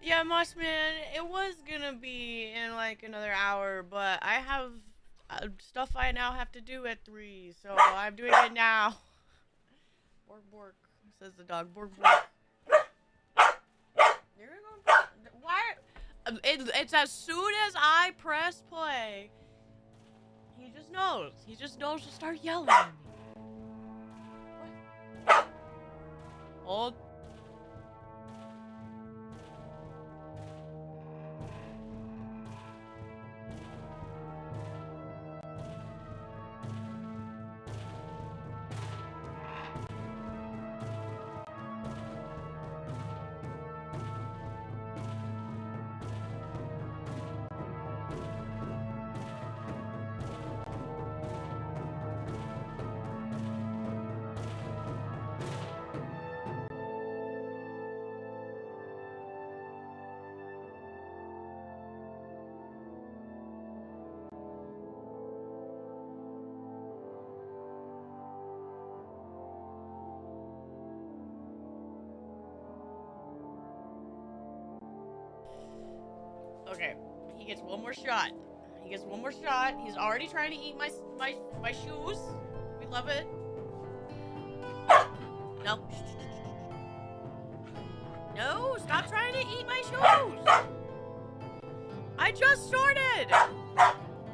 Yeah, Mossman, it was gonna be in like another hour, but I have stuff I now have to do at 3, so I'm doing it now. Bork bork, says the dog. Bork bork. You're gonna why? It's as soon as I press play, he just knows. He just knows to start yelling at me. What? Hold. Okay, he gets one more shot. He gets one more shot. He's already trying to eat my shoes. We love it. No. No, stop trying to eat my shoes. I just started.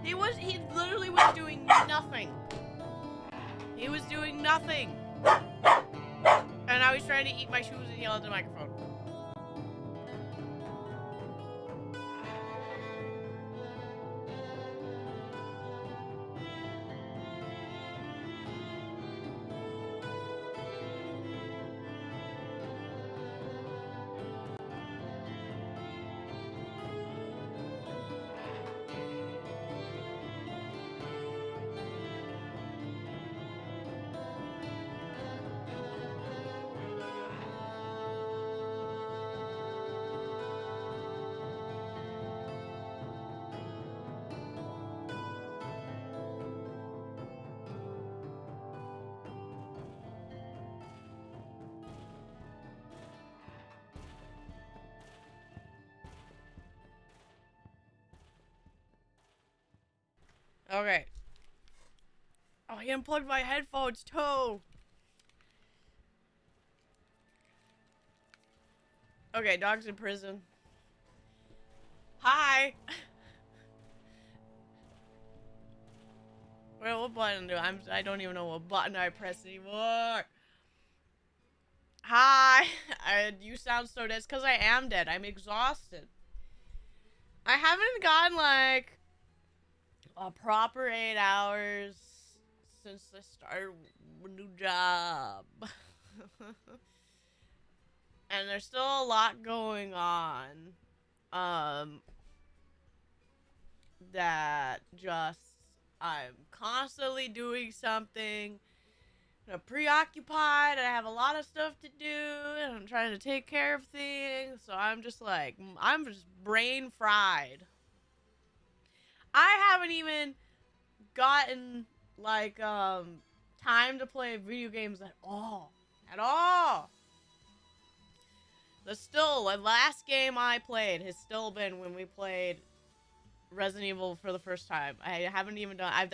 He literally was doing nothing. He was doing nothing. And now he's trying to eat my shoes and yell at the microphone. Okay. Oh, he unplugged my headphones too. Okay, dog's in prison. Hi. Well, what button do I don't even know what button I press anymore. Hi. You sound so dead. It's because I am dead. I'm exhausted. I haven't gotten like a proper 8 hours since I started a new job. And there's still a lot going on. That just I'm constantly doing something. I'm preoccupied and I have a lot of stuff to do and I'm trying to take care of things, so I'm just like I'm just brain fried. I haven't even gotten like time to play video games at all. At all. The last game I played has still been when we played Resident Evil for the first time. I haven't even done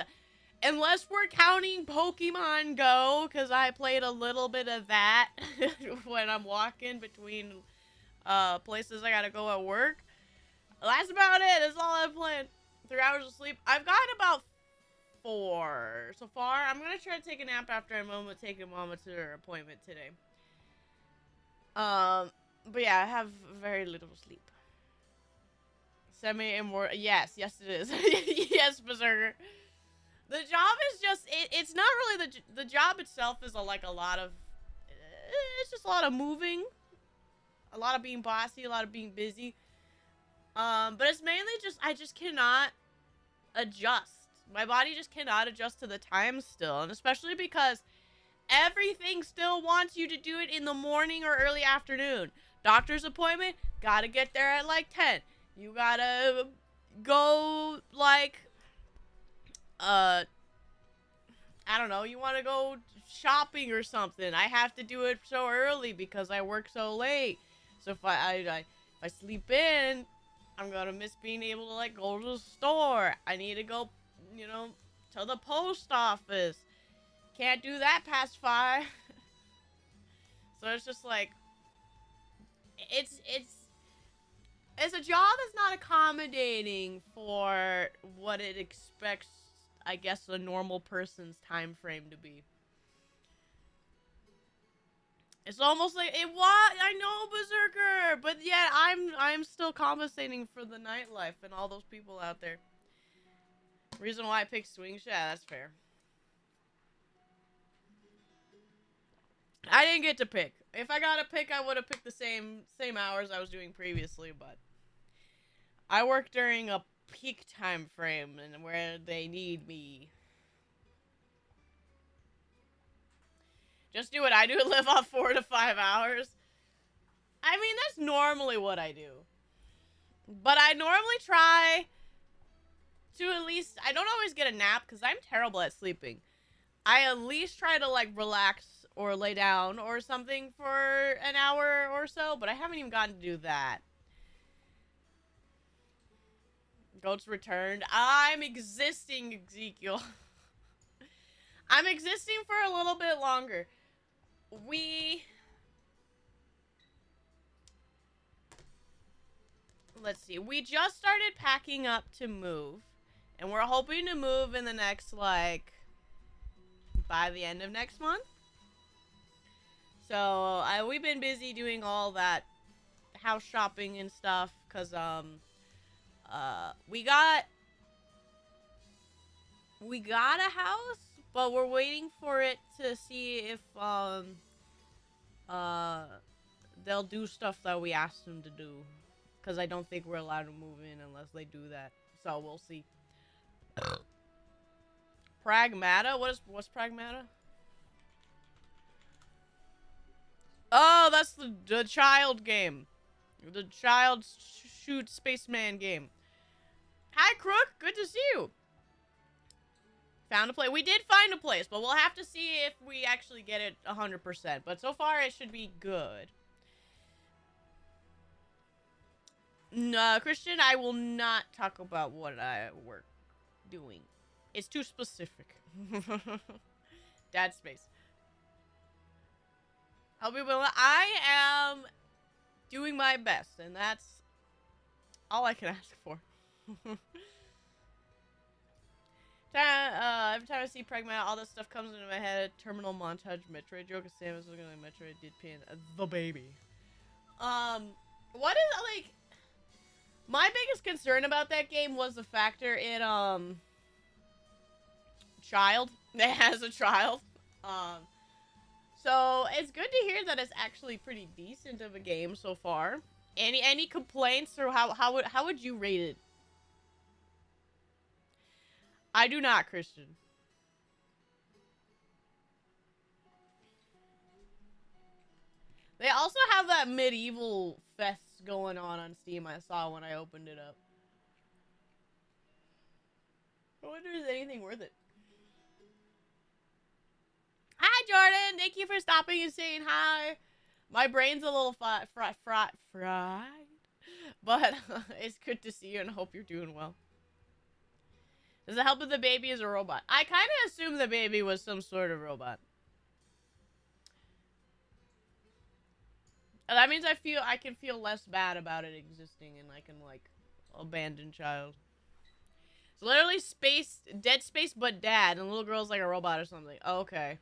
unless we're counting Pokemon Go, because I played a little bit of that when I'm walking between places I gotta go at work. That's about it. That's all I've played. 3 hours of sleep. I've gotten about 4 so far. I'm gonna try to take a nap after I'm taking Mama to her appointment today. But yeah, I have very little sleep. Semi-immortal. Yes, it is. Yes, Berserker. The job is just, it's not really the job itself is like a lot of, it's just a lot of moving. A lot of being bossy, a lot of being busy. But it's mainly just, I just cannot adjust. My body just cannot adjust to the time still. And especially because everything still wants you to do it in the morning or early afternoon. Doctor's appointment, gotta get there at like 10. You gotta go like, I don't know, you want to go shopping or something. I have to do it so early because I work so late. So if I I sleep in, I'm gonna miss being able to, like, go to the store. I need to go, you know, to the post office. Can't do that past 5. So it's just like, it's a job that's not accommodating for what it expects, I guess, a normal person's time frame to be. It's almost like it was. I know, Berserker, but yet I'm still compensating for the nightlife and all those people out there. Reason why I picked swing shift. Yeah, that's fair. I didn't get to pick. If I got to pick, I would have picked the same hours I was doing previously, but I work during a peak time frame and where they need me. Just do what I do, live off 4 to 5 hours. I mean, that's normally what I do. But I normally try to at least, I don't always get a nap because I'm terrible at sleeping. I at least try to, like, relax or lay down or something for an hour or so, but I haven't even gotten to do that. Goats returned. I'm existing, Ezekiel. I'm existing for a little bit longer. Let's see. We just started packing up to move, and we're hoping to move in the next, like, by the end of next month. So, we've been busy doing all that house shopping and stuff, because, we got a house, but we're waiting for it to see if, they'll do stuff that we asked them to do. Because I don't think we're allowed to move in unless they do that. So, we'll see. Pragmata? What's Pragmata? Oh, that's the child game. The child shoot spaceman game. Hi, Crook. Good to see you. Found a place. We did find a place, but we'll have to see if we actually get it 100%. But so far, it should be good. No, Christian, I will not talk about what I work doing. It's too specific. Dad space. I am doing my best, and that's all I can ask for. Every time I see Pragma, all this stuff comes into my head. Terminal montage, Metroid joke, Samus looking like Metroid did pin the baby. What is, like, my biggest concern about that game was the factor it, child. It has a child. So it's good to hear that it's actually pretty decent of a game so far. Any complaints, or how would you rate it? I do not, Christian. They also have that medieval fest going on Steam I saw when I opened it up. I wonder if there's anything worth it. Hi, Jordan! Thank you for stopping and saying hi. My brain's a little fried. But it's good to see you and I hope you're doing well. Does it help if the baby is a robot? I kind of assumed the baby was some sort of robot. And that means I can feel less bad about it existing and I can, like, abandon child. It's literally Dead Space but dad, and the little girl's like a robot or something. Oh, okay.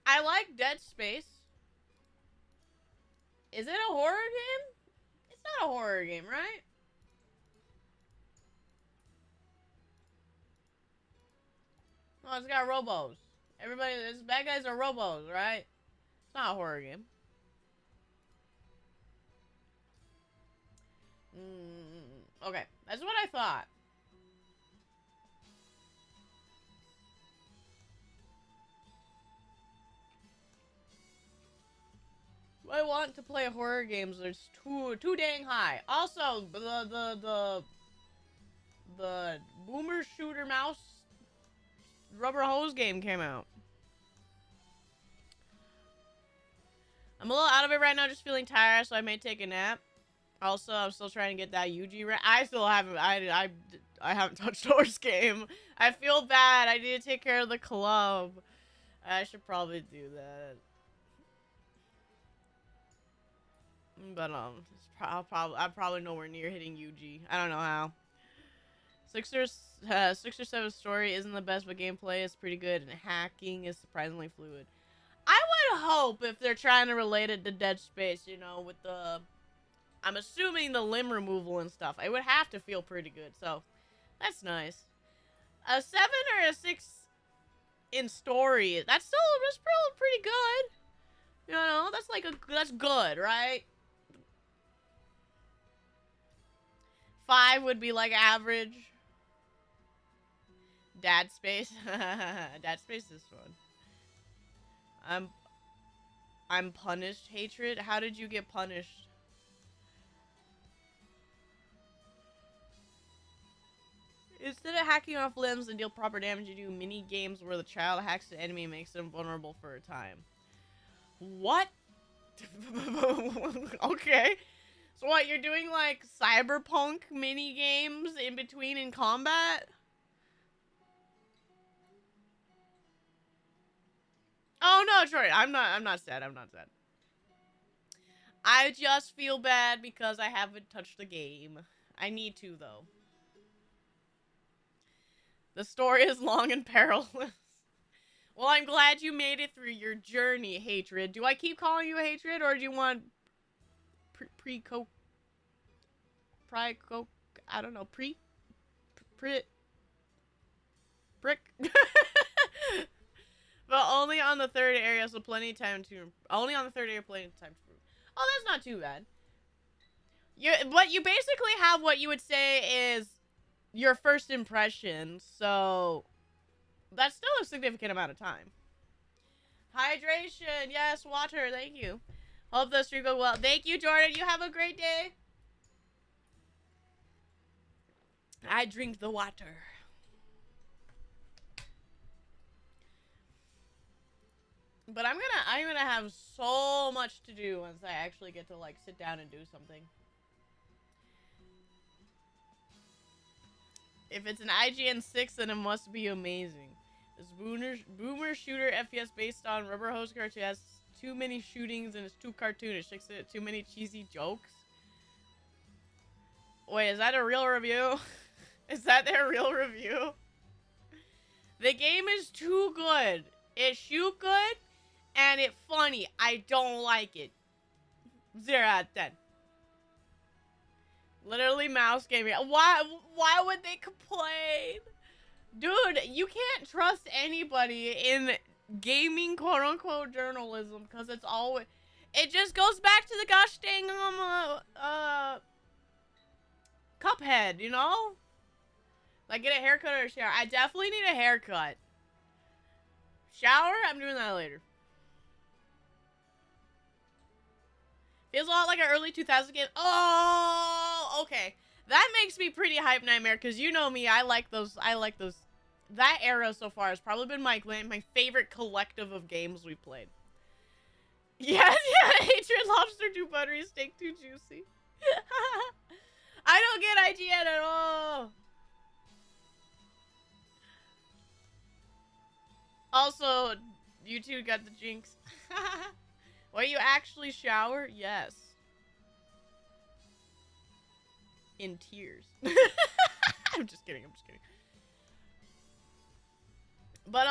I like Dead Space. Is it a horror game? It's not a horror game, right? Oh, it's got robos. Everybody, these bad guys are robos, right? It's not a horror game. Okay, that's what I thought. I want to play horror games. It's too dang high. Also, the Boomer Shooter Mouse rubber hose game came out. I'm a little out of it right now, just feeling tired, so I may take a nap. Also, I'm still trying to get that UG right. I still haven't. I haven't touched horse game. I feel bad. I need to take care of the club. I should probably do that. But I'm probably nowhere near hitting UG. I don't know how. 6 or 7 story isn't the best, but gameplay is pretty good, and hacking is surprisingly fluid. I would hope if they're trying to relate it to Dead Space, you know, with the, I'm assuming the limb removal and stuff, it would have to feel pretty good. So that's nice. A 7 or a 6 in story, that's pretty good. You know, that's good, right? 5 would be like average. Dad Space. Dad Space is fun. I'm punished. Hatred? How did you get punished? Instead of hacking off limbs and deal proper damage, you do mini games where the child hacks the enemy and makes them vulnerable for a time. What? Okay. So what, you're doing like cyberpunk mini games in between in combat? Oh no, Troy, I'm not sad. I just feel bad because I haven't touched the game. I need to though. The story is long and perilous. Well, I'm glad you made it through your journey, Hatred. Do I keep calling you Hatred, or do you want pre-coke? I don't know, brick? But only on the third area, so plenty of time to... Only on the third area, plenty of time to... Oh, that's not too bad. But you basically have what you would say is your first impression, so... That's still a significant amount of time. Hydration, yes, water, thank you. Hope the stream goes well. Thank you, Jordan, you have a great day. I drink the water. But I'm gonna have so much to do once I actually get to like sit down and do something. If it's an IGN 6, then it must be amazing. This boomer shooter FPS based on Rubber Hose cartoon has too many shootings and it's too cartoonish. Too many cheesy jokes. Wait, is that a real review? Is that their real review? The game is too good. It shoot good and it funny. I don't like it. 0 out of 10. Literally mouse gaming. Why would they complain? Dude, you can't trust anybody in gaming quote-unquote journalism because it's always... It just goes back to the gosh dang Cuphead, you know? Like, get a haircut or a shower. I definitely need a haircut. Shower? I'm doing that later. Feels a lot like an early 2000s game. Oh, okay. That makes me pretty hype, Nightmare, because you know me, I like those. That era so far has probably been my favorite collective of games we've played. Yes, yeah, Hatred Lobster too buttery, steak too juicy. I don't get IGN at all. Also, you two got the jinx. Will you actually shower? Yes. In tears. I'm just kidding. But,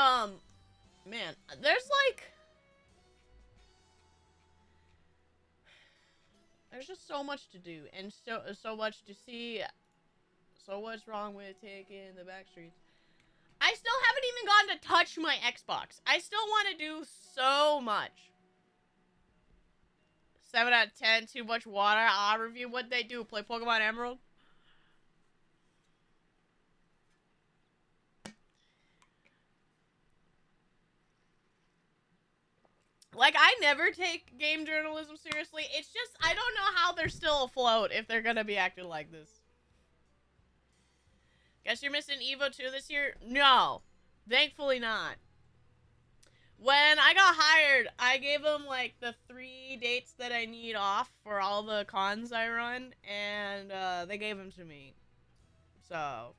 man, there's just so much to do, and so much to see. So what's wrong with taking the back streets? I still haven't even gotten to touch my Xbox. I still want to do so much. 7 out of 10, too much water. I'll review what they do. Play Pokemon Emerald. Like, I never take game journalism seriously. It's just, I don't know how they're still afloat if they're gonna be acting like this. Guess you're missing Evo 2 this year? No. Thankfully not. When I got hired, I gave them like the 3 dates that I need off for all the cons I run, and they gave them to me. So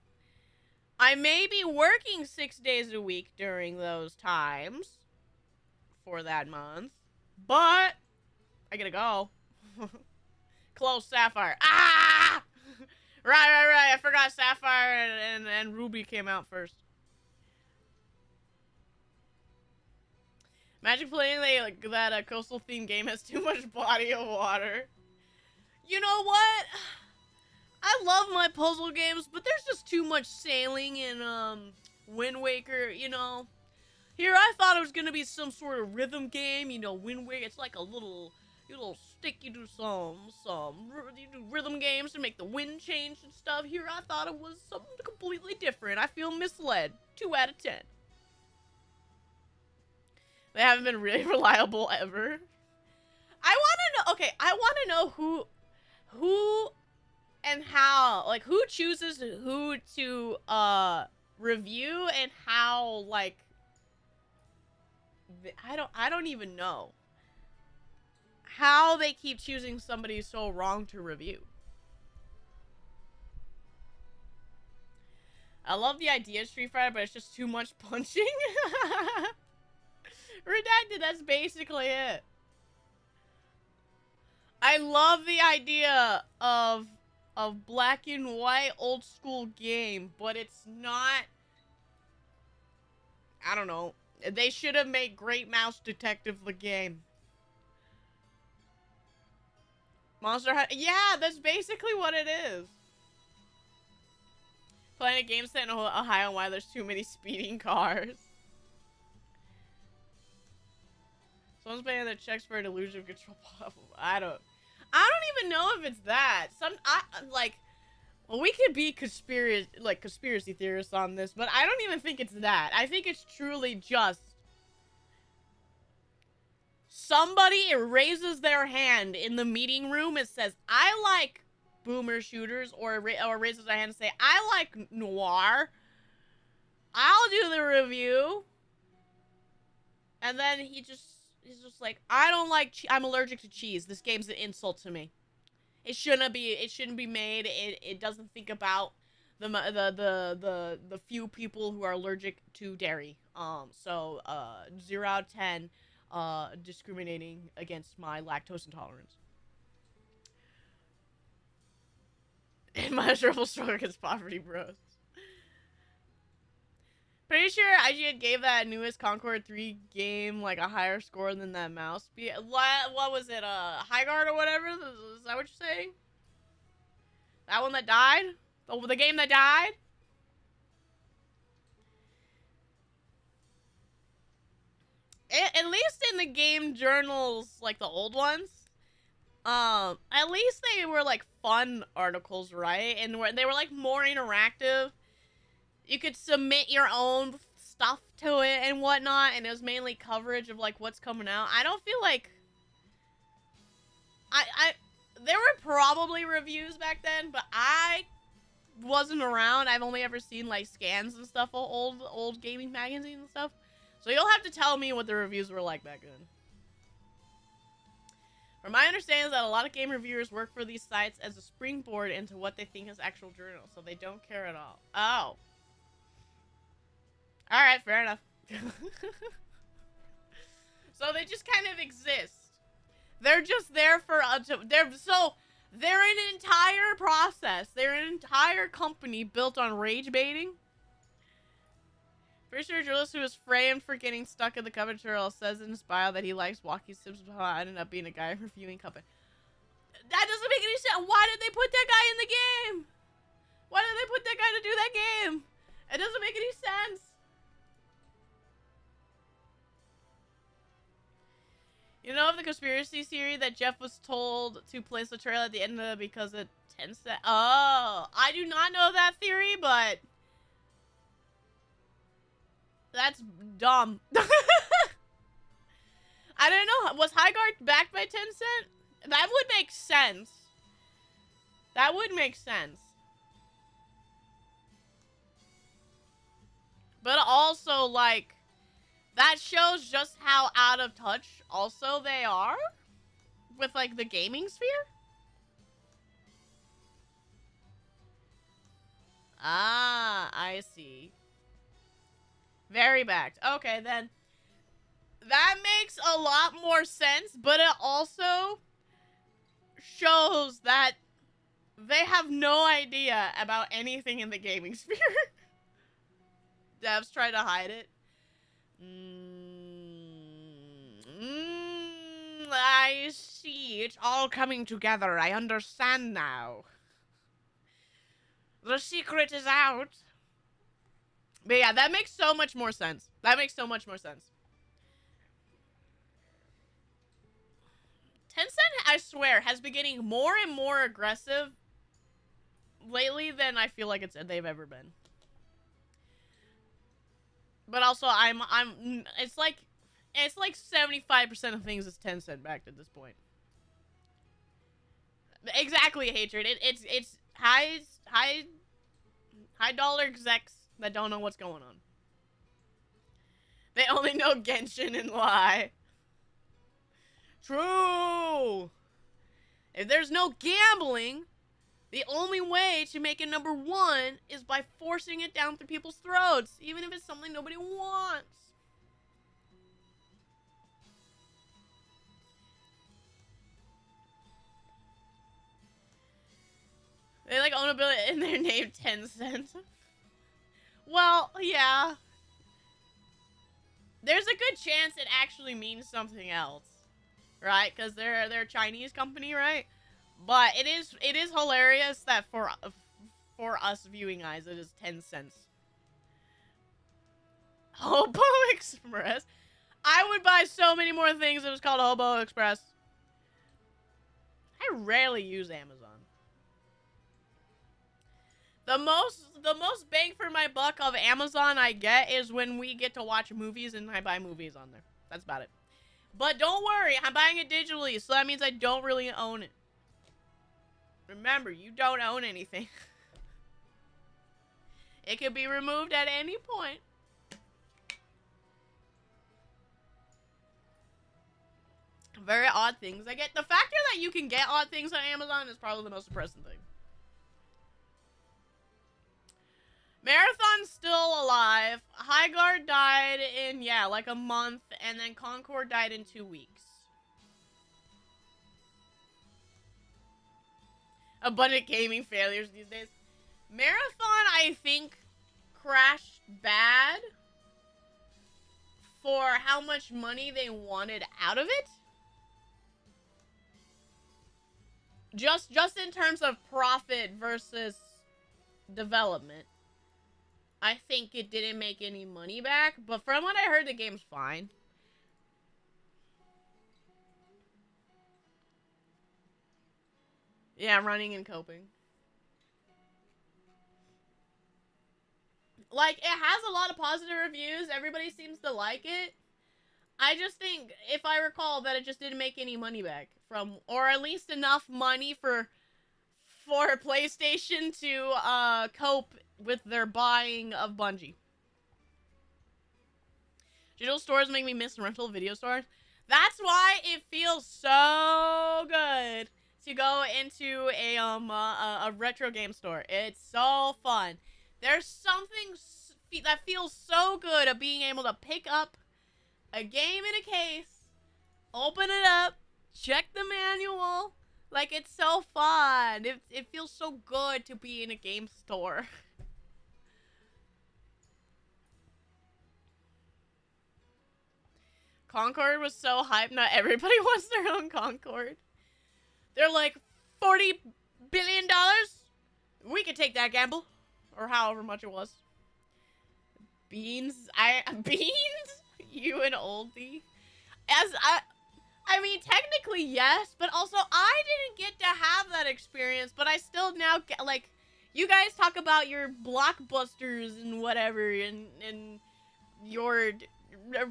I may be working 6 days a week during those times for that month, but I gotta go. Close Sapphire. Ah! Right. I forgot Sapphire and Ruby came out first. Imagine playing that coastal themed game has too much body of water. You know what? I love my puzzle games, but there's just too much sailing in Wind Waker, you know. Here I thought it was gonna be some sort of rhythm game, you know, Wind Waker. It's like a little stick. You do you do rhythm games to make the wind change and stuff. Here I thought it was something completely different. I feel misled. 2 out of 10. They haven't been really reliable ever. I want to know. Okay, I want to know who and how, like, who chooses who to review and how, like, I don't even know how they keep choosing somebody so wrong to review. I love the idea of Street Fighter, but it's just too much punching. Redacted, that's basically it. I love the idea of black and white old school game, but it's not. I don't know. They should have made Great Mouse Detective the game. Monster Hunter. Yeah, that's basically what it is. Playing a game set in Ohio, why there's too many speeding cars. Someone's paying their checks for an illusion of control. I don't even know if it's that. Well, we could be conspiracy theorists on this, but I don't even think it's that. I think it's truly just somebody raises their hand in the meeting room and says, "I like boomer shooters," or raises their hand and say, "I like noir. I'll do the review." And then he's just like, "I don't like I'm allergic to cheese. This game's an insult to me. It shouldn't be made. It doesn't think about the few people who are allergic to dairy. So 0 out of 10 discriminating against my lactose intolerance." And my miserable struggle against poverty, bros. Pretty sure IGN gave that newest Concord 3 game like a higher score than that mouse. What was it? Highguard or whatever? Is that what you're saying? That one that died? The game that died? At least in the game journals, like the old ones, at least they were like fun articles, right? And they were like more interactive. You could submit your own stuff to it and whatnot, and it was mainly coverage of like what's coming out. I don't feel like there were probably reviews back then, but I wasn't around. I've only ever seen like scans and stuff of old gaming magazines and stuff. So you'll have to tell me what the reviews were like back then. From my understanding is that a lot of game reviewers work for these sites as a springboard into what they think is actual journals, so they don't care at all. Oh. Alright, fair enough. So they just kind of exist. They're just there for they're an entire process. They're an entire company built on rage baiting. Pretty sure a journalist who was framed for getting stuck in the Birctreel says in his bio that he likes walking sims, but ended up being a guy reviewing company. That doesn't make any sense. Why did they put that guy in the game? Why did they put that guy to do that game? It doesn't make any sense. You know of the conspiracy theory that Jeff was told to place the trail at the end of it because it tends to... Oh, I do not know that theory, but... That's dumb. I don't know. Was Highguard backed by Tencent? That would make sense. That would make sense. But also, like, That shows just how out of touch also they are with, like, the gaming sphere. Ah, I see. Very backed. Okay, then. That makes a lot more sense, but it also shows that they have no idea about anything in the gaming sphere. Devs try to hide it. I see. It's all coming together. I understand now. The secret is out. But yeah, that makes so much more sense. That makes so much more sense. Tencent, I swear, has been getting more and more aggressive lately than I feel like they've ever been. But also, it's like 75% of things is Tencent backed at this point. Exactly, hatred. It's high dollar execs that don't know what's going on. They only know Genshin and lie. True. If there's no gambling, the only way to make it #1 is by forcing it down through people's throats, even if it's something nobody wants. They like own a billion in their name 10 cents. Well, yeah. There's a good chance it actually means something else. Right? Because they're a Chinese company, right? But it is hilarious that for us viewing eyes, it is 10 cents. Hobo Express? I would buy so many more things if it was called Hobo Express. I rarely use Amazon. The most bang for my buck of Amazon I get is when we get to watch movies and I buy movies on there. That's about it. But don't worry, I'm buying it digitally, so that means I don't really own it. Remember, you don't own anything. It can be removed at any point. Very odd things. I get the factor that you can get odd things on Amazon is probably the most depressing thing. Marathon's still alive. Highguard died in, yeah, like a month, and then Concord died in 2 weeks. Abundant gaming failures these days. Marathon, I think, crashed bad for how much money they wanted out of it. Just in terms of profit versus development. I think it didn't make any money back, but from what I heard, the game's fine. Yeah, running and coping. Like, it has a lot of positive reviews. Everybody seems to like it. I just think, if I recall, that it just didn't make any money back from, or at least enough money for PlayStation to cope with their buying of Bungie. Digital stores make me miss rental video stores. That's why it feels so good to go into a retro game store. It's so fun. There's something that feels so good of being able to pick up a game in a case, open it up, check the manual. Like, it's so fun. It feels so good to be in a game store. Concord was so hyped. Not everybody wants their own Concord. They're like, $40 billion? We could take that gamble. Or however much it was. Beans? Beans? You and oldie? I mean, technically, yes. But also, I didn't get to have that experience. But I still now get, like, you guys talk about your Blockbusters and whatever. And your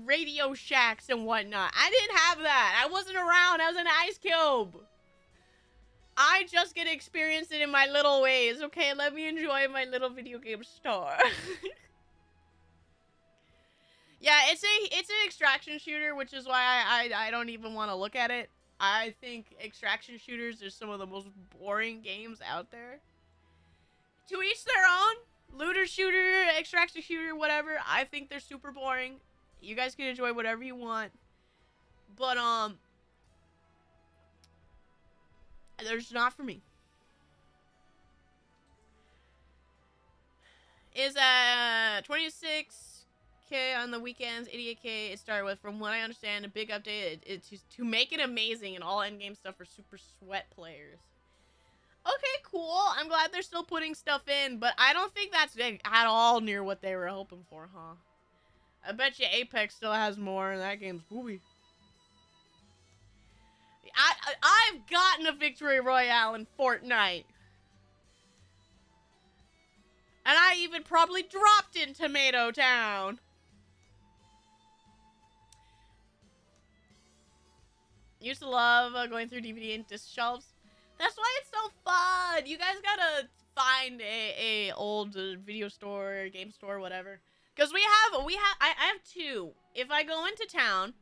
Radio Shacks and whatnot. I didn't have that. I wasn't around. I was an Ice Cube. I just get to experience it in my little ways. Okay, let me enjoy my little video game store. Yeah, it's an extraction shooter, which is why I don't even want to look at it. I think extraction shooters are some of the most boring games out there. To each their own. Looter shooter, extraction shooter, whatever. I think they're super boring. You guys can enjoy whatever you want. But there's not for me. Is 26K on the weekends, 88K it started with. From what I understand, a big update to make it amazing and all endgame stuff for super sweat players. Okay, cool. I'm glad they're still putting stuff in, but I don't think that's at all near what they were hoping for, huh? I bet you Apex still has more, and that game's booby. I've gotten a victory royale in Fortnite. And I even probably dropped in Tomato Town. Used to love going through DVD and disc shelves. That's why it's so fun. You guys gotta find a old video store, game store, whatever. Because I have two. If I go into town,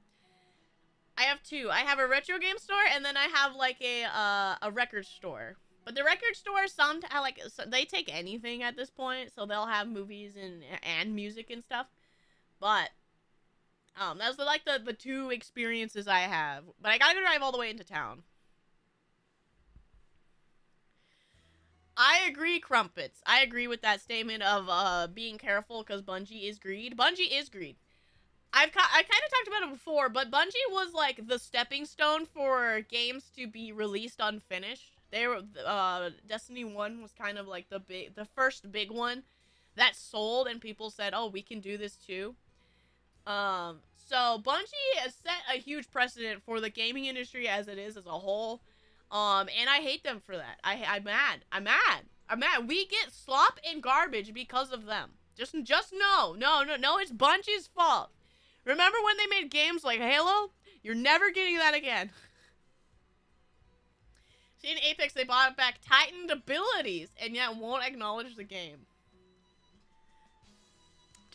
I have two. I have a retro game store, and then I have like a record store. But the record store, they take anything at this point, so they'll have movies and music and stuff. But that's like the two experiences I have. But I gotta drive all the way into town. I agree, Crumpets. I agree with that statement of being careful because Bungie is greed. Bungie is greed. I kind of talked about it before, but Bungie was like the stepping stone for games to be released unfinished. They were Destiny 1 was kind of like the first big one that sold, and people said, "Oh, we can do this too." So Bungie has set a huge precedent for the gaming industry as it is as a whole. And I hate them for that. I'm mad. I'm mad. I'm mad. We get slop and garbage because of them. Just no, it's Bungie's fault. Remember when they made games like Halo? You're never getting that again. See, in Apex, they bought back Titaned abilities, and yet won't acknowledge the game.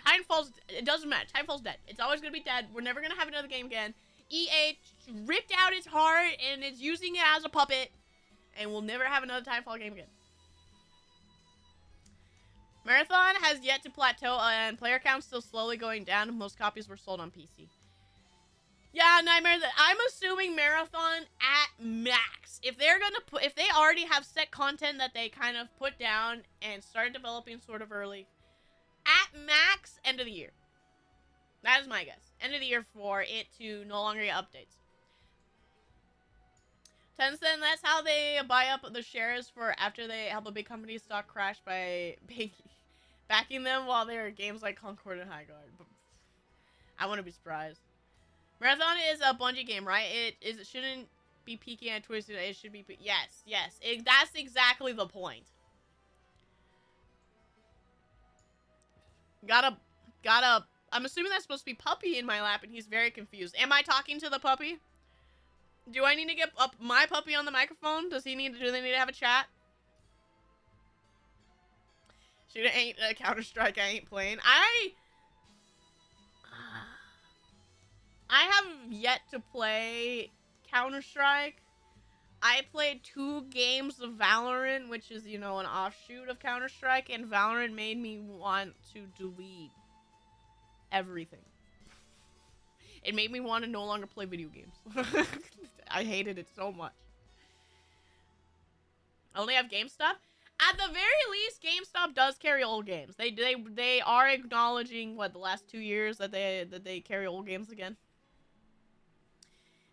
Titanfall's, it doesn't matter. Titanfall's dead. It's always gonna be dead. We're never gonna have another game again. EA ripped out its heart and is using it as a puppet, and we'll never have another Titanfall game again. Marathon has yet to plateau, and player count's still slowly going down. Most copies were sold on PC. Yeah, Nightmare. I'm assuming Marathon at max. If they already have set content that they kind of put down and started developing sort of early, at max, end of the year. That is my guess. End of the year for it to no longer get updates. Tencent, that's how they buy up the shares for after they help a big company's stock crash by backing them while there are games like Concord and Highguard. I want to be surprised. Marathon is a Bungie game, right? It shouldn't be peaking at Twisted. It should be... Yes. That's exactly the point. Gotta... I'm assuming that's supposed to be Puppy in my lap, and he's very confused. Am I talking to the puppy? Do I need to get up my puppy on the microphone? Do they need to have a chat? Shoot, ain't Counter-Strike. I ain't playing. I have yet to play Counter-Strike. I played 2 games of Valorant, which is, an offshoot of Counter-Strike, and Valorant made me want to delete everything. It made me want to no longer play video games. I hated it so much. I only have GameStop. At the very least, GameStop does carry old games. They are acknowledging the last 2 years that they carry old games again.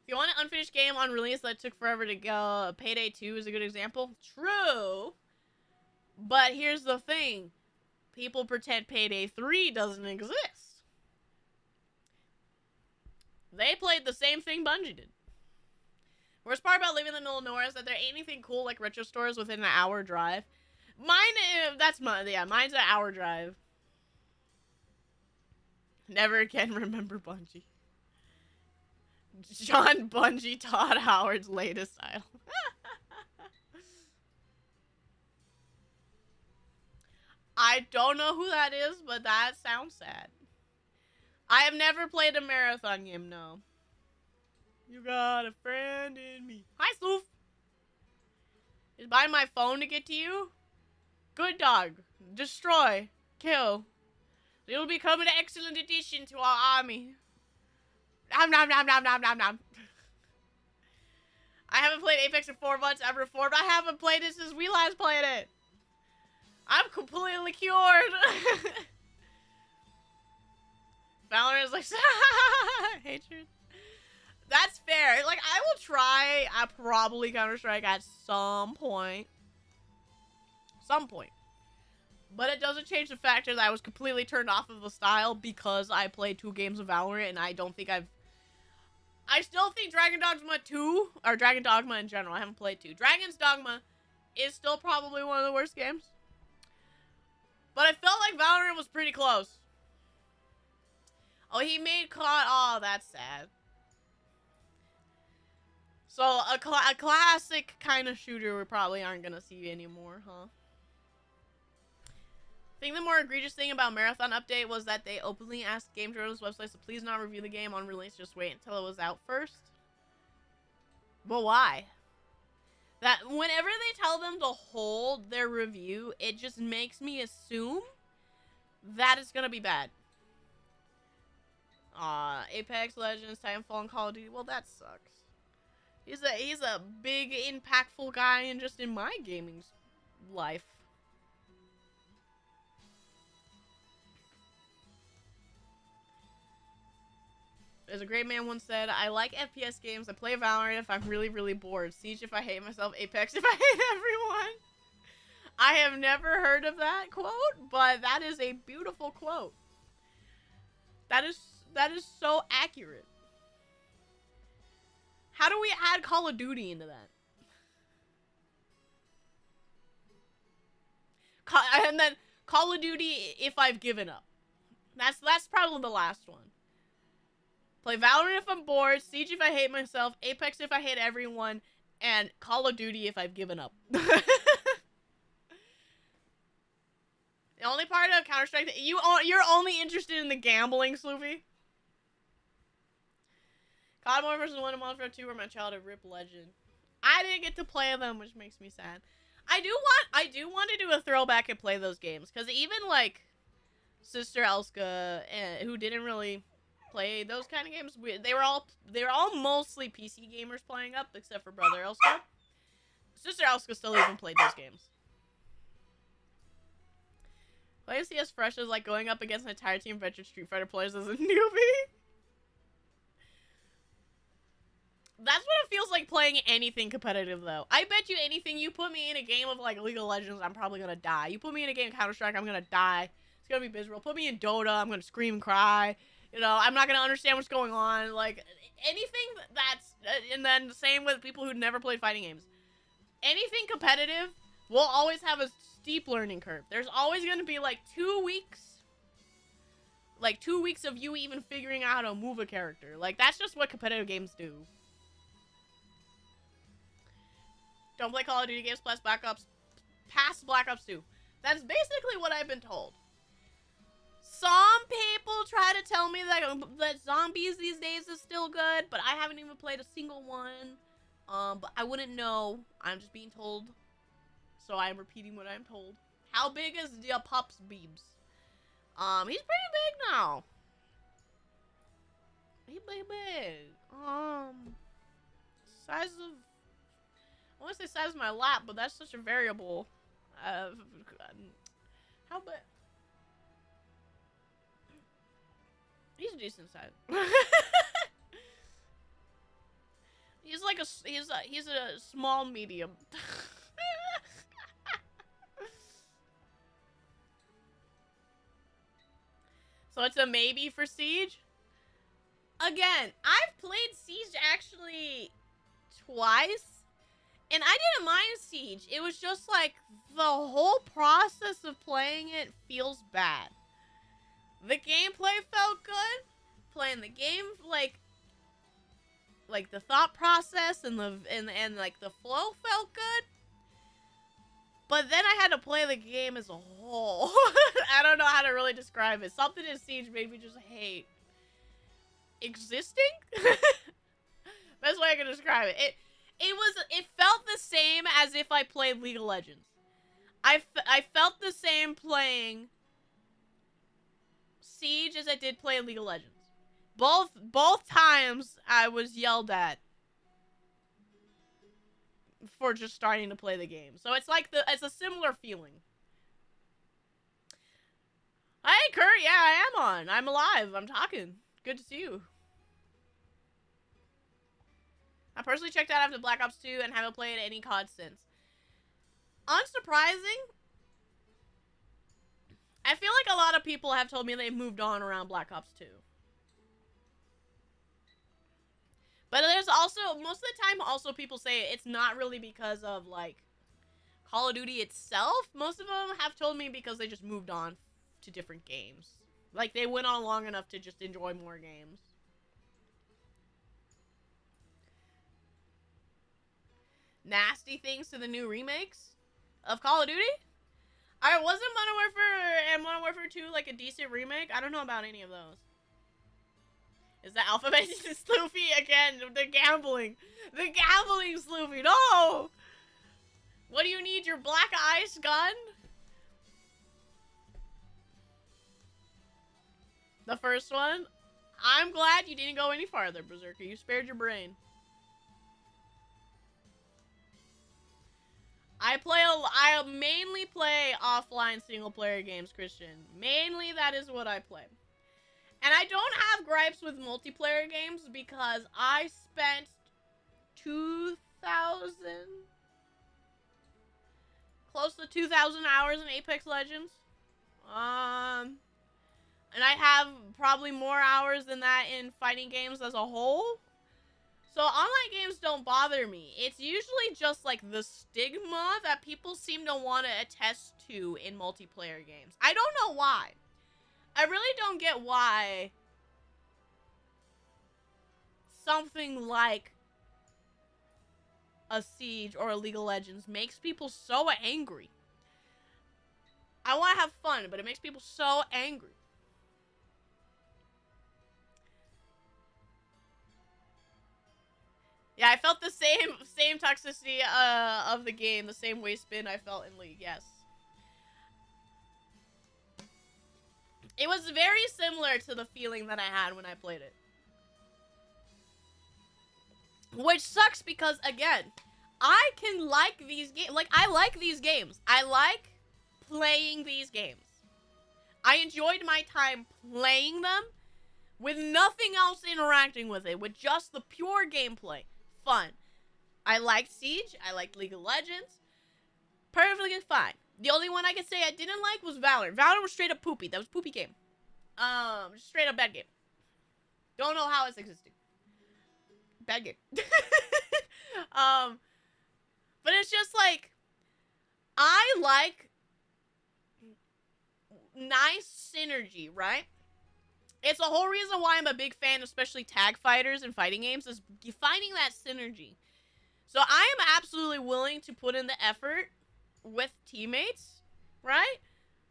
If you want an unfinished game on release that took forever to go, Payday 2 is a good example. True. But here's the thing. People pretend Payday 3 doesn't exist. They played the same thing Bungie did. Worst part about living in the middle of nowhere is that there ain't anything cool like retro stores within an hour drive. Mine's an hour drive. Never again remember Bungie. John Bungie Todd Howard's latest style. I don't know who that is, but that sounds sad. I have never played a marathon game, no. You got a friend in me. Hi, Sloof. Is buying my phone to get to you? Good dog. Destroy. Kill. It'll become an excellent addition to our army. Nom nom nom nom nom nom nom. I haven't played Apex in 4 months. I'm reformed. I haven't played it since we last played it. I'm completely cured. Valorant is like hatred. That's fair. Like, I will try probably Counter-Strike at some point. But it doesn't change the fact that I was completely turned off of the style because I played 2 games of Valorant, and I don't think I still think Dragon Dogma 2, or Dragon Dogma in general, I haven't played 2. Dragon's Dogma is still probably one of the worst games. But I felt like Valorant was pretty close. Oh, he made COD. Oh, that's sad. So, a classic kind of shooter we probably aren't going to see anymore, huh? I think the more egregious thing about Marathon Update was that they openly asked game journalists websites to please not review the game on release, just wait until it was out first. But why? That whenever they tell them to hold their review, it just makes me assume that it's going to be bad. Apex Legends, Titanfall, and Call of Duty. Well, that sucks. He's a big, impactful guy and just in my gaming life. As a great man once said, I like FPS games. I play Valorant if I'm really, really bored. Siege if I hate myself. Apex if I hate everyone. I have never heard of that quote, but that is a beautiful quote. That is so accurate. How do we add Call of Duty into that? And then Call of Duty if I've given up. That's probably the last one. Play Valorant if I'm bored, Siege if I hate myself, Apex if I hate everyone, and Call of Duty if I've given up. The only part of Counter-Strike that you're only interested in the gambling, Sloopy. COD War vs. 1 and Modern Warfare 2 were my childhood rip legend. I didn't get to play them, which makes me sad. I do want to do a throwback and play those games, because even like Sister Elska, who didn't really play those kind of games, they were all mostly PC gamers playing up, except for Brother Elska. Sister Elska still even played those games. Playing CS Fresh is like going up against an entire team of veteran Street Fighter players as a newbie. That's what it feels like playing anything competitive, though. I bet you anything, you put me in a game of, like, League of Legends, I'm probably gonna die. You put me in a game of Counter-Strike, I'm gonna die. It's gonna be miserable. Put me in Dota, I'm gonna scream and cry. You know, I'm not gonna understand what's going on. Like, anything that's... And then the same with people who never played fighting games. Anything competitive will always have a steep learning curve. There's always gonna be, like, 2 weeks... Like, 2 weeks of you even figuring out how to move a character. Like, that's just what competitive games do. Don't play Call of Duty games past Black Ops 2. That's basically what I've been told. Some people try to tell me that zombies these days is still good, but I haven't even played a single one. But I wouldn't know. I'm just being told. So I'm repeating what I'm told. How big is the Pups Beebs? He's pretty big now. He's pretty big. Size of... I want to say size of my lap, but that's such a variable. How big? He's a decent size. He's a small medium. So it's a maybe for Siege. Again, I've played Siege actually twice. And I didn't mind Siege. It was just like the whole process of playing it feels bad. The gameplay felt good. Playing the game, like the thought process and like the flow felt good. But then I had to play the game as a whole. I don't know how to really describe it. Something in Siege made me just hate existing. Best way I can describe it. It felt the same as if I played League of Legends. I felt the same playing Siege as I did play League of Legends. Both times I was yelled at for just starting to play the game. So it's like it's a similar feeling. Hey Kurt, yeah, I am on. I'm alive. I'm talking. Good to see you. I personally checked out after Black Ops 2 and haven't played any COD since. Unsurprising. I feel like a lot of people have told me they've moved on around Black Ops 2. But there's also, most of the time, also people say it's not really because of, like, Call of Duty itself. Most of them have told me because they just moved on to different games. Like, they went on long enough to just enjoy more games. Nasty things to the new remakes of Call of Duty? Wasn't Modern Warfare and Modern Warfare 2 like a decent remake? I don't know about any of those. Is that Alphabet Sloopy again? The gambling. The gambling Sloopy. No! What do you need? Your black ice gun? The first one? I'm glad you didn't go any farther, Berserker. You spared your brain. I mainly play offline single-player games, Christian. Mainly that is what I play. And I don't have gripes with multiplayer games because I spent 2,000... close to 2,000 hours in Apex Legends. And I have probably more hours than that in fighting games as a whole. So online games don't bother me. It's usually just like the stigma that people seem to want to attest to in multiplayer games. I don't know why. I really don't get why something like a Siege or a League of Legends makes people so angry. I want to have fun, but it makes people so angry. Yeah, I felt the same toxicity of the game, the same waste bin I felt in League, yes. It was very similar to the feeling that I had when I played it. Which sucks because, again, I can like these games. Like, I like these games. I like playing these games. I enjoyed my time playing them with nothing else interacting with it, with just the pure gameplay. Fun. I liked Siege. I liked League of Legends. Perfectly fine. The only one I could say I didn't like was Valorant. Valorant was straight up poopy. That was a poopy game. Just straight up bad game. Don't know how it's existing. Bad game. But it's just like, I like nice synergy, right? It's the whole reason why I'm a big fan, especially tag fighters and fighting games, is finding that synergy. So I am absolutely willing to put in the effort with teammates, right?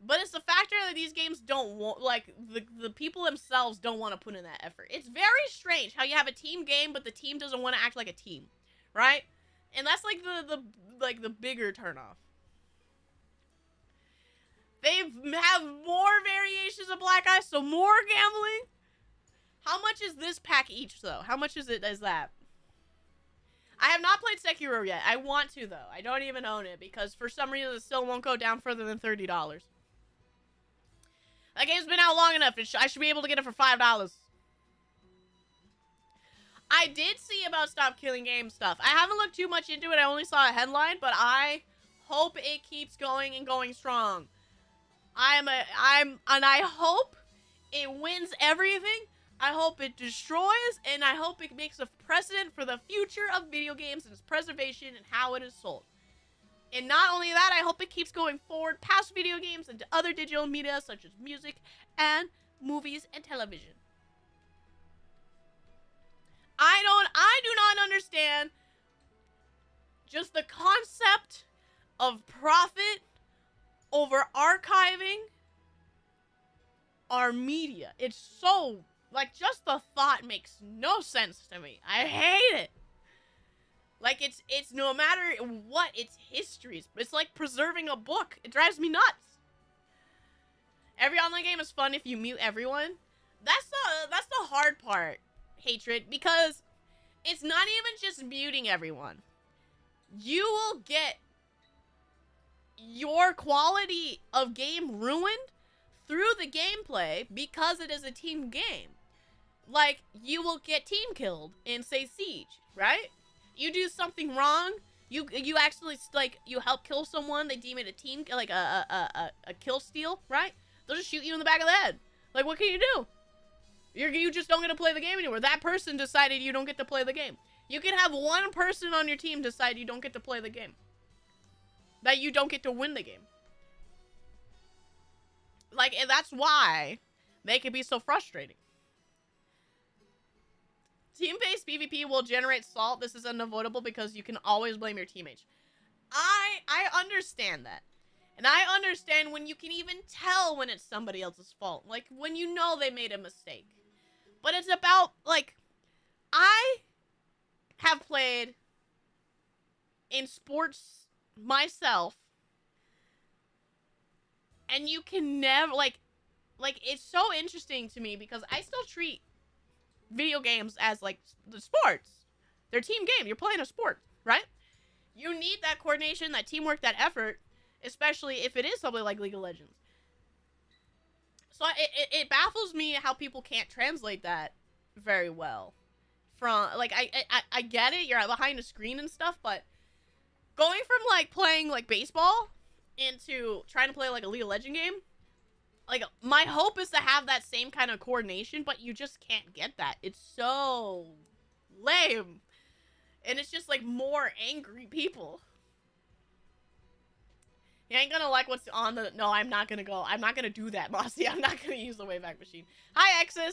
But it's the factor that these games don't want, like, the people themselves don't want to put in that effort. It's very strange how you have a team game, but the team doesn't want to act like a team, right? And that's like the bigger turnoff. They have more variations of Black Ice, so more gambling. How much is this pack each, though? How much is that? I have not played Sekiro yet. I want to, though. I don't even own it, because for some reason it still won't go down further than $30. That game's been out long enough. I should be able to get it for $5. I did see about Stop Killing Games stuff. I haven't looked too much into it. I only saw a headline, but I hope it keeps going and going strong. And I hope it wins everything. I hope it destroys, and I hope it makes a precedent for the future of video games and its preservation and how it is sold. And not only that, I hope it keeps going forward past video games into other digital media such as music and movies and television. I do not understand just the concept of profit over archiving our media. It's so Like, just the thought makes no sense to me. I hate it. Like, it's no matter what, it's histories. It's like preserving a book. It drives me nuts. Every online game is fun if you mute everyone. That's the hard part, Hatred, because it's not even just muting everyone. You will get your quality of game ruined through the gameplay because it is a team game. Like, you will get team killed in, say, Siege, right? You do something wrong, you actually, like, you help kill someone, they deem it a team, like, a kill steal, right? They'll just shoot you in the back of the head. Like, what can you do? You just don't get to play the game anymore. That person decided you don't get to play the game. You can have one person on your team decide you don't get to play the game. That you don't get to win the game. Like, and that's why they can be so frustrating. Team-based PvP will generate salt. This is unavoidable because you can always blame your teammates. I understand that. And I understand when you can even tell when it's somebody else's fault. Like, when you know they made a mistake. But it's about, like, I have played in sports myself. And you can never, like, it's so interesting to me because I still treat video games as, like, the sports. They're team game. You're playing a sport, right? You need that coordination, that teamwork, that effort, especially if it is something like League of Legends. So it baffles me how people can't translate that very well. From, like, I get it, you're behind a screen and stuff, but going from, like, playing, like, baseball into trying to play, like, a League of Legends game, like, my hope is to have that same kind of coordination, but you just can't get that. It's so lame. And it's just, like, more angry people. You ain't gonna like what's on the... No, I'm not gonna go. I'm not gonna do that, Mossy. I'm not gonna use the Wayback Machine. Hi, Exus!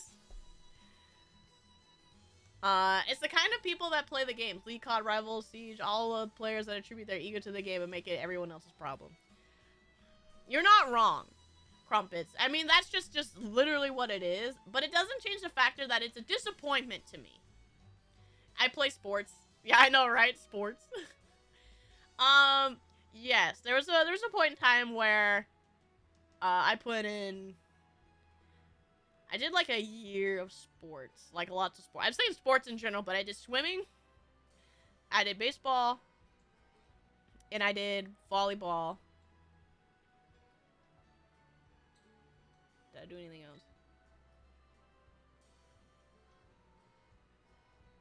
It's the kind of people that play the game. League, COD, Rivals, Siege, all the players that attribute their ego to the game and make it everyone else's problem. You're not wrong, Crumpets. I mean, that's just literally what it is. But it doesn't change the factor that it's a disappointment to me. I play sports. Yeah, I know, right? Sports. Yes, there was a point in time where I put in... I did like a year of sports. Like lots of sports. I'm saying sports in general, but I did swimming. I did baseball. And I did volleyball. Did I do anything else?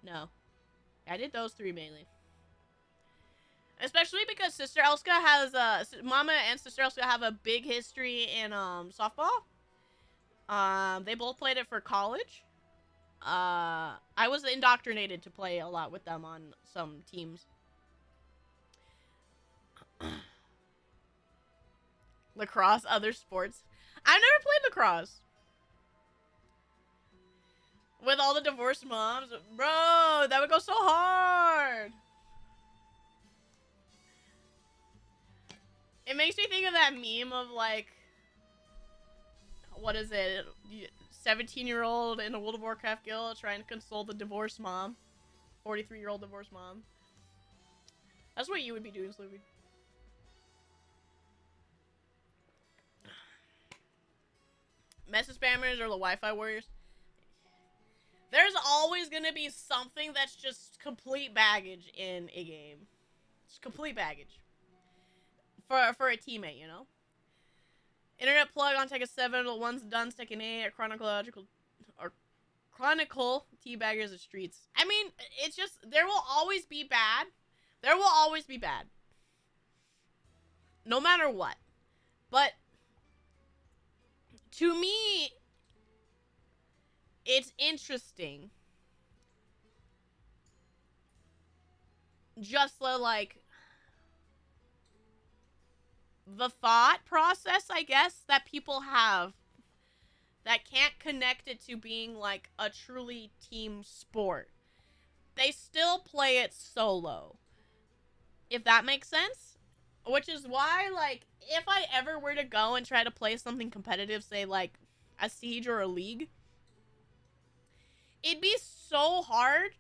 No. I did those three mainly. Especially because Sister Elska has, Mama and Sister Elska have a big history in, softball. They both played it for college. I was indoctrinated to play a lot with them on some teams. Lacrosse, other sports. I've never played lacrosse. With all the divorced moms. Bro, that would go so hard. It makes me think of that meme of, like, what is it? 17-year-old in a World of Warcraft guild trying to console the divorced mom. 43-year-old divorced mom. That's what you would be doing, Sloopy. Message spammers or the Wi-Fi warriors. There's always gonna be something that's just complete baggage in a game. It's complete baggage. For a teammate, you know? Internet plug on Tekken 7, one's done Tekken 8, a chronicle teabaggers of streets. I mean, it's just, there will always be bad. There will always be bad. No matter what. But, to me, it's interesting. Just like, the thought process, I guess, that people have that can't connect it to being, like, a truly team sport. They still play it solo. If that makes sense? Which is why, like, if I ever were to go and try to play something competitive, say, like, a Siege or a League, it'd be so hard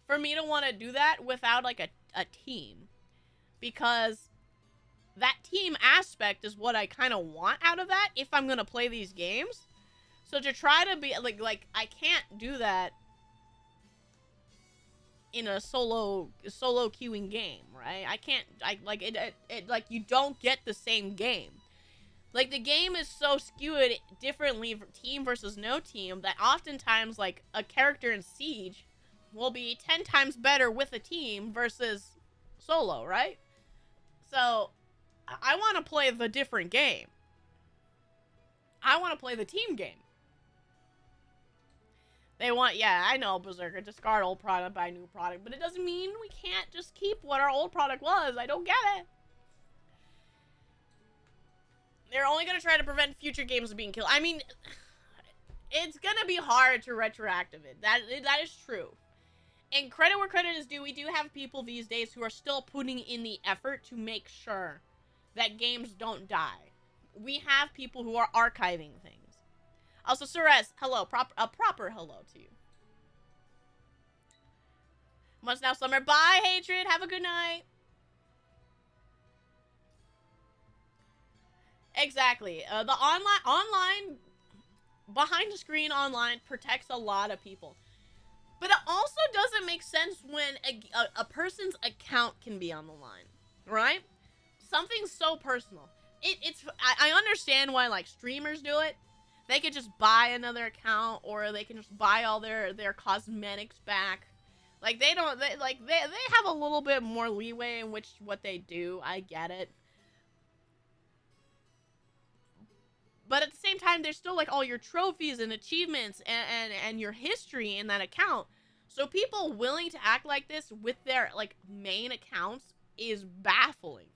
for me to want to do that without like a team, because that team aspect is what I kind of want out of that if I'm gonna play these games. So to try to be like I can't do that in a solo queuing game, right? I can't. I like it like you don't get the same game. Like, the game is so skewed differently, team versus no team, that oftentimes, like, a character in Siege will be 10 times better with a team versus solo, right? So, I want to play the different game. I want to play the team game. They want, yeah, I know, Berserker, discard old product, buy new product, but it doesn't mean we can't just keep what our old product was. I don't get it. They're only going to try to prevent future games from being killed. I mean, it's going to be hard to retroactive it. That is true. And credit where credit is due, we do have people these days who are still putting in the effort to make sure that games don't die. We have people who are archiving things. Also, Suresh, hello. A proper hello to you. Must now summer. Bye, Hatred. Have a good night. Exactly. The online, behind the screen online protects a lot of people. But it also doesn't make sense when a person's account can be on the line, right? Something so personal. I understand why, like, streamers do it. They could just buy another account, or they can just buy all their cosmetics back. Like, they have a little bit more leeway in what they do. I get it. But at the same time, there's still, like, all your trophies and achievements and your history in that account. So people willing to act like this with their, like, main accounts is baffling.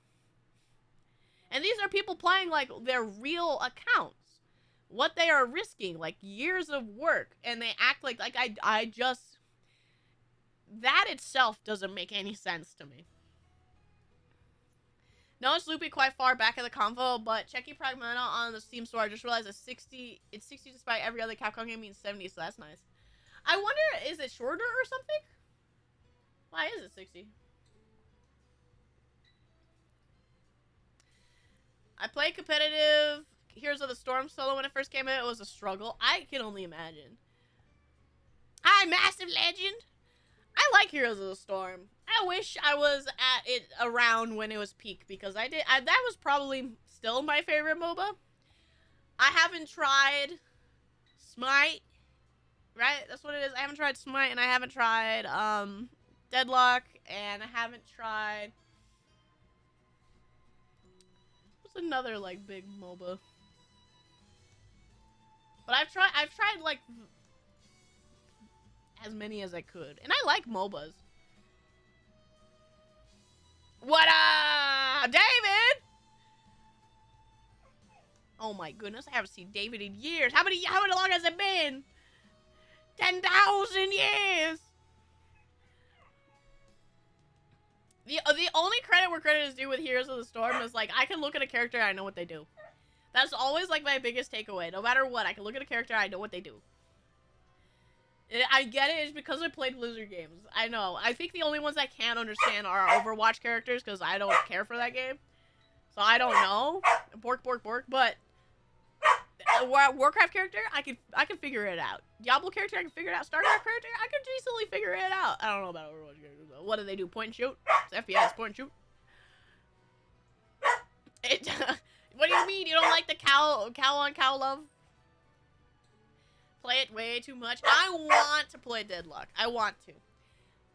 And these are people playing, like, their real accounts. What they are risking, like, years of work. And they act like I just... That itself doesn't make any sense to me. No, it's loopy quite far back in the convo, but checking Pragmata on the Steam store, I just realized it's 60 despite every other Capcom game being 70, so that's nice. I wonder, is it shorter or something? Why is it 60? I played competitive Heroes of the Storm solo when it first came out. It was a struggle. I can only imagine. Hi, Massive Legend! I like Heroes of the Storm. I wish I was at it around when it was peak, because that was probably still my favorite MOBA. I haven't tried Smite, right? That's what it is. I haven't tried Smite, and I haven't tried Deadlock, and I haven't tried... What's another, like, big MOBA? But I've tried, like, as many as I could. And I like MOBAs. What up, David? Oh my goodness, I haven't seen David in years. How long has it been? 10,000 years. The only credit where credit is due with Heroes of the Storm is, like, I can look at a character and I know what they do. That's always, like, my biggest takeaway. No matter what, I can look at a character and I know what they do. I get it, it's because I played Blizzard games. I know. I think the only ones I can't understand are Overwatch characters, because I don't care for that game. So I don't know. Bork, but Warcraft character, I can figure it out. Diablo character, I can figure it out. StarCraft character, I can easily figure it out. I don't know about Overwatch characters, though. What do they do? Point and shoot? It's FPS, point and shoot. What do you mean? You don't like the cow on cow love? Play it way too much. I want to play Deadlock. I want to.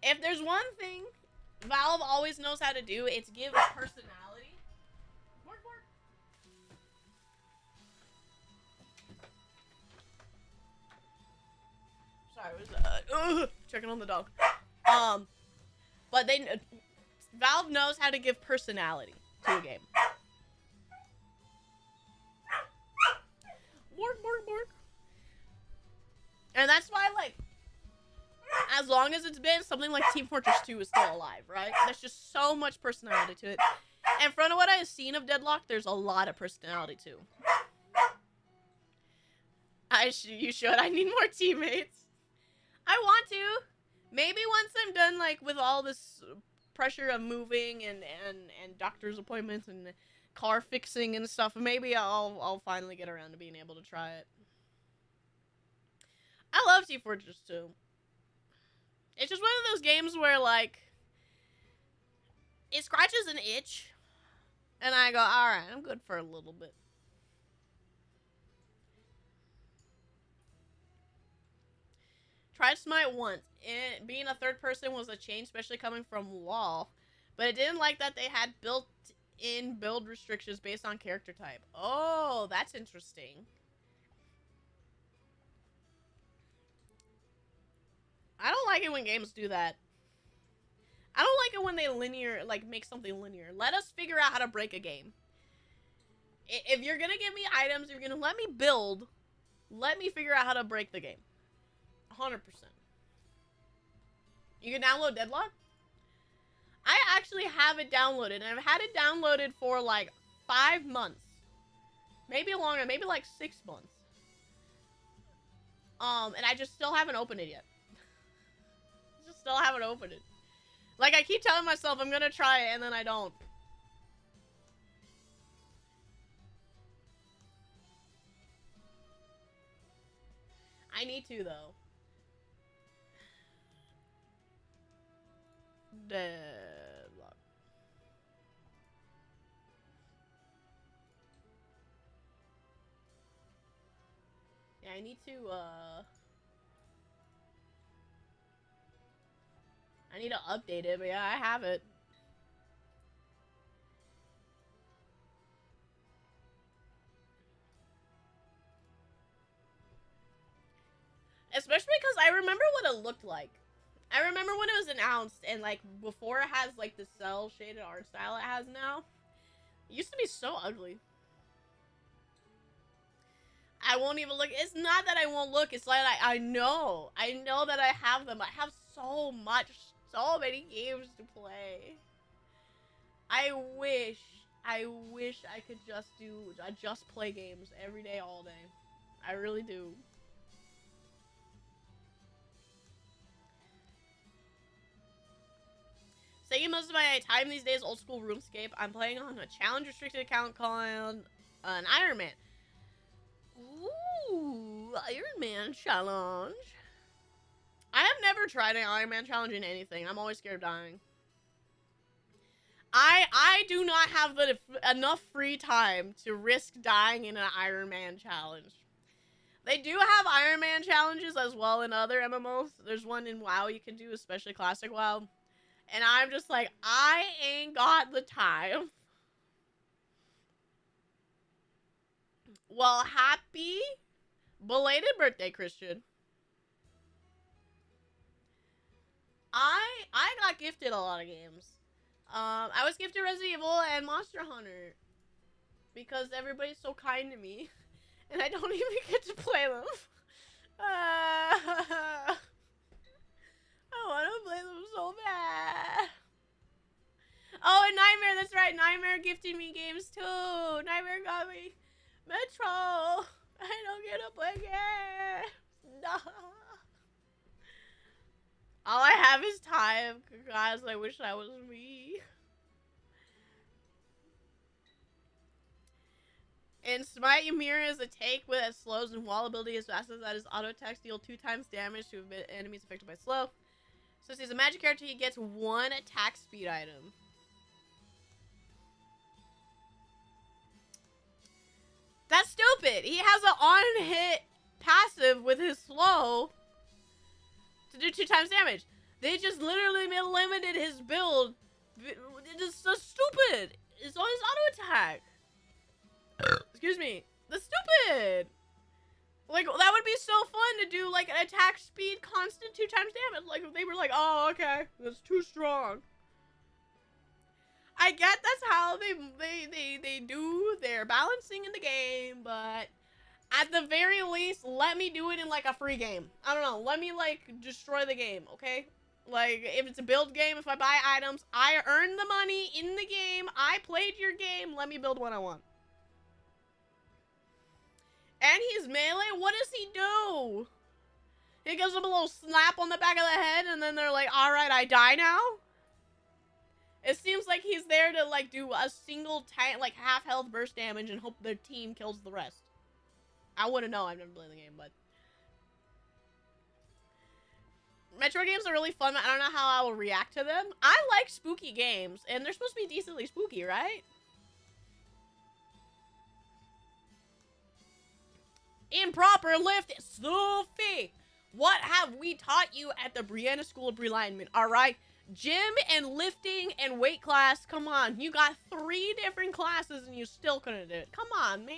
If there's one thing Valve always knows how to do, it's give personality. Work. Sorry, I was checking on the dog. But Valve knows how to give personality to a game. Bork. And that's why, like, as long as it's been, something like Team Fortress 2 is still alive, right? There's just so much personality to it. And from what I've seen of Deadlock, there's a lot of personality, too. You should. I need more teammates. I want to. Maybe once I'm done, like, with all this pressure of moving and doctor's appointments and car fixing and stuff, maybe I'll finally get around to being able to try it. I love Team Fortress 2. It's just one of those games where, like, it scratches an itch, and I go, alright, I'm good for a little bit. Tried Smite once. Being a third person was a change, especially coming from WoW. But I didn't like that they had built-in build restrictions based on character type. Oh, that's interesting. I don't like it when games do that. I don't like it when they make something linear. Let us figure out how to break a game. If you're gonna give me items, if you're gonna let me build, let me figure out how to break the game. 100%. You can download Deadlock? I actually have it downloaded, and I've had it downloaded for like 5 months. Maybe longer, maybe like 6 months. And I just still haven't opened it yet. Just still haven't opened it. Like, I keep telling myself I'm gonna try it, and then I don't. I need to, though. Deadlock. Yeah, I need to, I need to update it, but yeah, I have it. Especially because I remember what it looked like. I remember when it was announced, and like before it has like the cell shaded art style it has now. It used to be so ugly. I won't even look. It's not that I won't look. It's like I know that I have them. I have so many games to play. I wish I could just play games every day, all day. I really do. Taking most of my time these days, old school RuneScape. I'm playing on a challenge restricted account called an Iron Man. Ooh, Iron Man challenge. I have never tried an Iron Man challenge in anything. I'm always scared of dying. I do not have enough free time to risk dying in an Iron Man challenge. They do have Iron Man challenges as well in other MMOs. There's one in WoW you can do, especially Classic WoW. And I'm just like, I ain't got the time. Well, happy belated birthday, Christian. I got gifted a lot of games. I was gifted Resident Evil and Monster Hunter. Because everybody's so kind to me. And I don't even get to play them. I want to play them so bad. Oh, and Nightmare, that's right. Nightmare gifted me games too. Nightmare got me Metro. I don't get to play games. No. All I have is time. Guys, I wish that was me. In Smite, Ymir is a take with as slows and wall ability as fast as that is auto attacks deal 2 times damage to enemies affected by slow. So if he's a magic character, he gets 1 attack speed item. That's stupid. He has an on-hit passive with his slow to do 2 times damage. They just literally limited his build. It's so stupid. It's on his auto attack. Excuse me. That's stupid. Like, that would be so fun to do, like, an attack speed constant 2 times damage. Like, they were like, oh, okay, that's too strong. I get that's how they do their balancing in the game, but at the very least, let me do it in, like, a free game. I don't know. Let me, like, destroy the game, okay? Like, if it's a build game, if I buy items, I earned the money in the game. I played your game. Let me build what I want. And he's melee? What does he do? He gives them a little slap on the back of the head, and then they're like, alright, I die now? It seems like he's there to, like, do a single, like, half-health burst damage and hope their team kills the rest. I wouldn't know, I've never played the game, but... Metro games are really fun, I don't know how I will react to them. I like spooky games, and they're supposed to be decently spooky, right? Improper lift, Sophie! What have we taught you at the Brianna School of Realignment, alright? Gym and lifting and weight class, come on. You got 3 different classes and you still couldn't do it. Come on, man.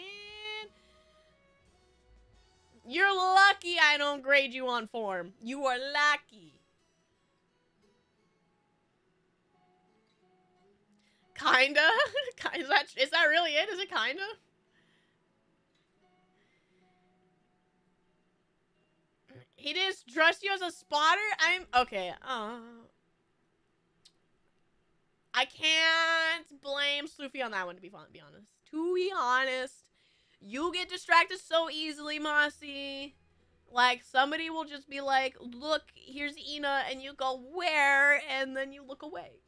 You're lucky I don't grade you on form. You are lucky. Kinda? Is that really it? Is it kinda? He didn't trust you as a spotter? Okay. I can't blame Sloofy on that one, to be honest. To be honest, you get distracted so easily, Mossy. Like, somebody will just be like, look, here's Ina, and you go, where? And then you look away.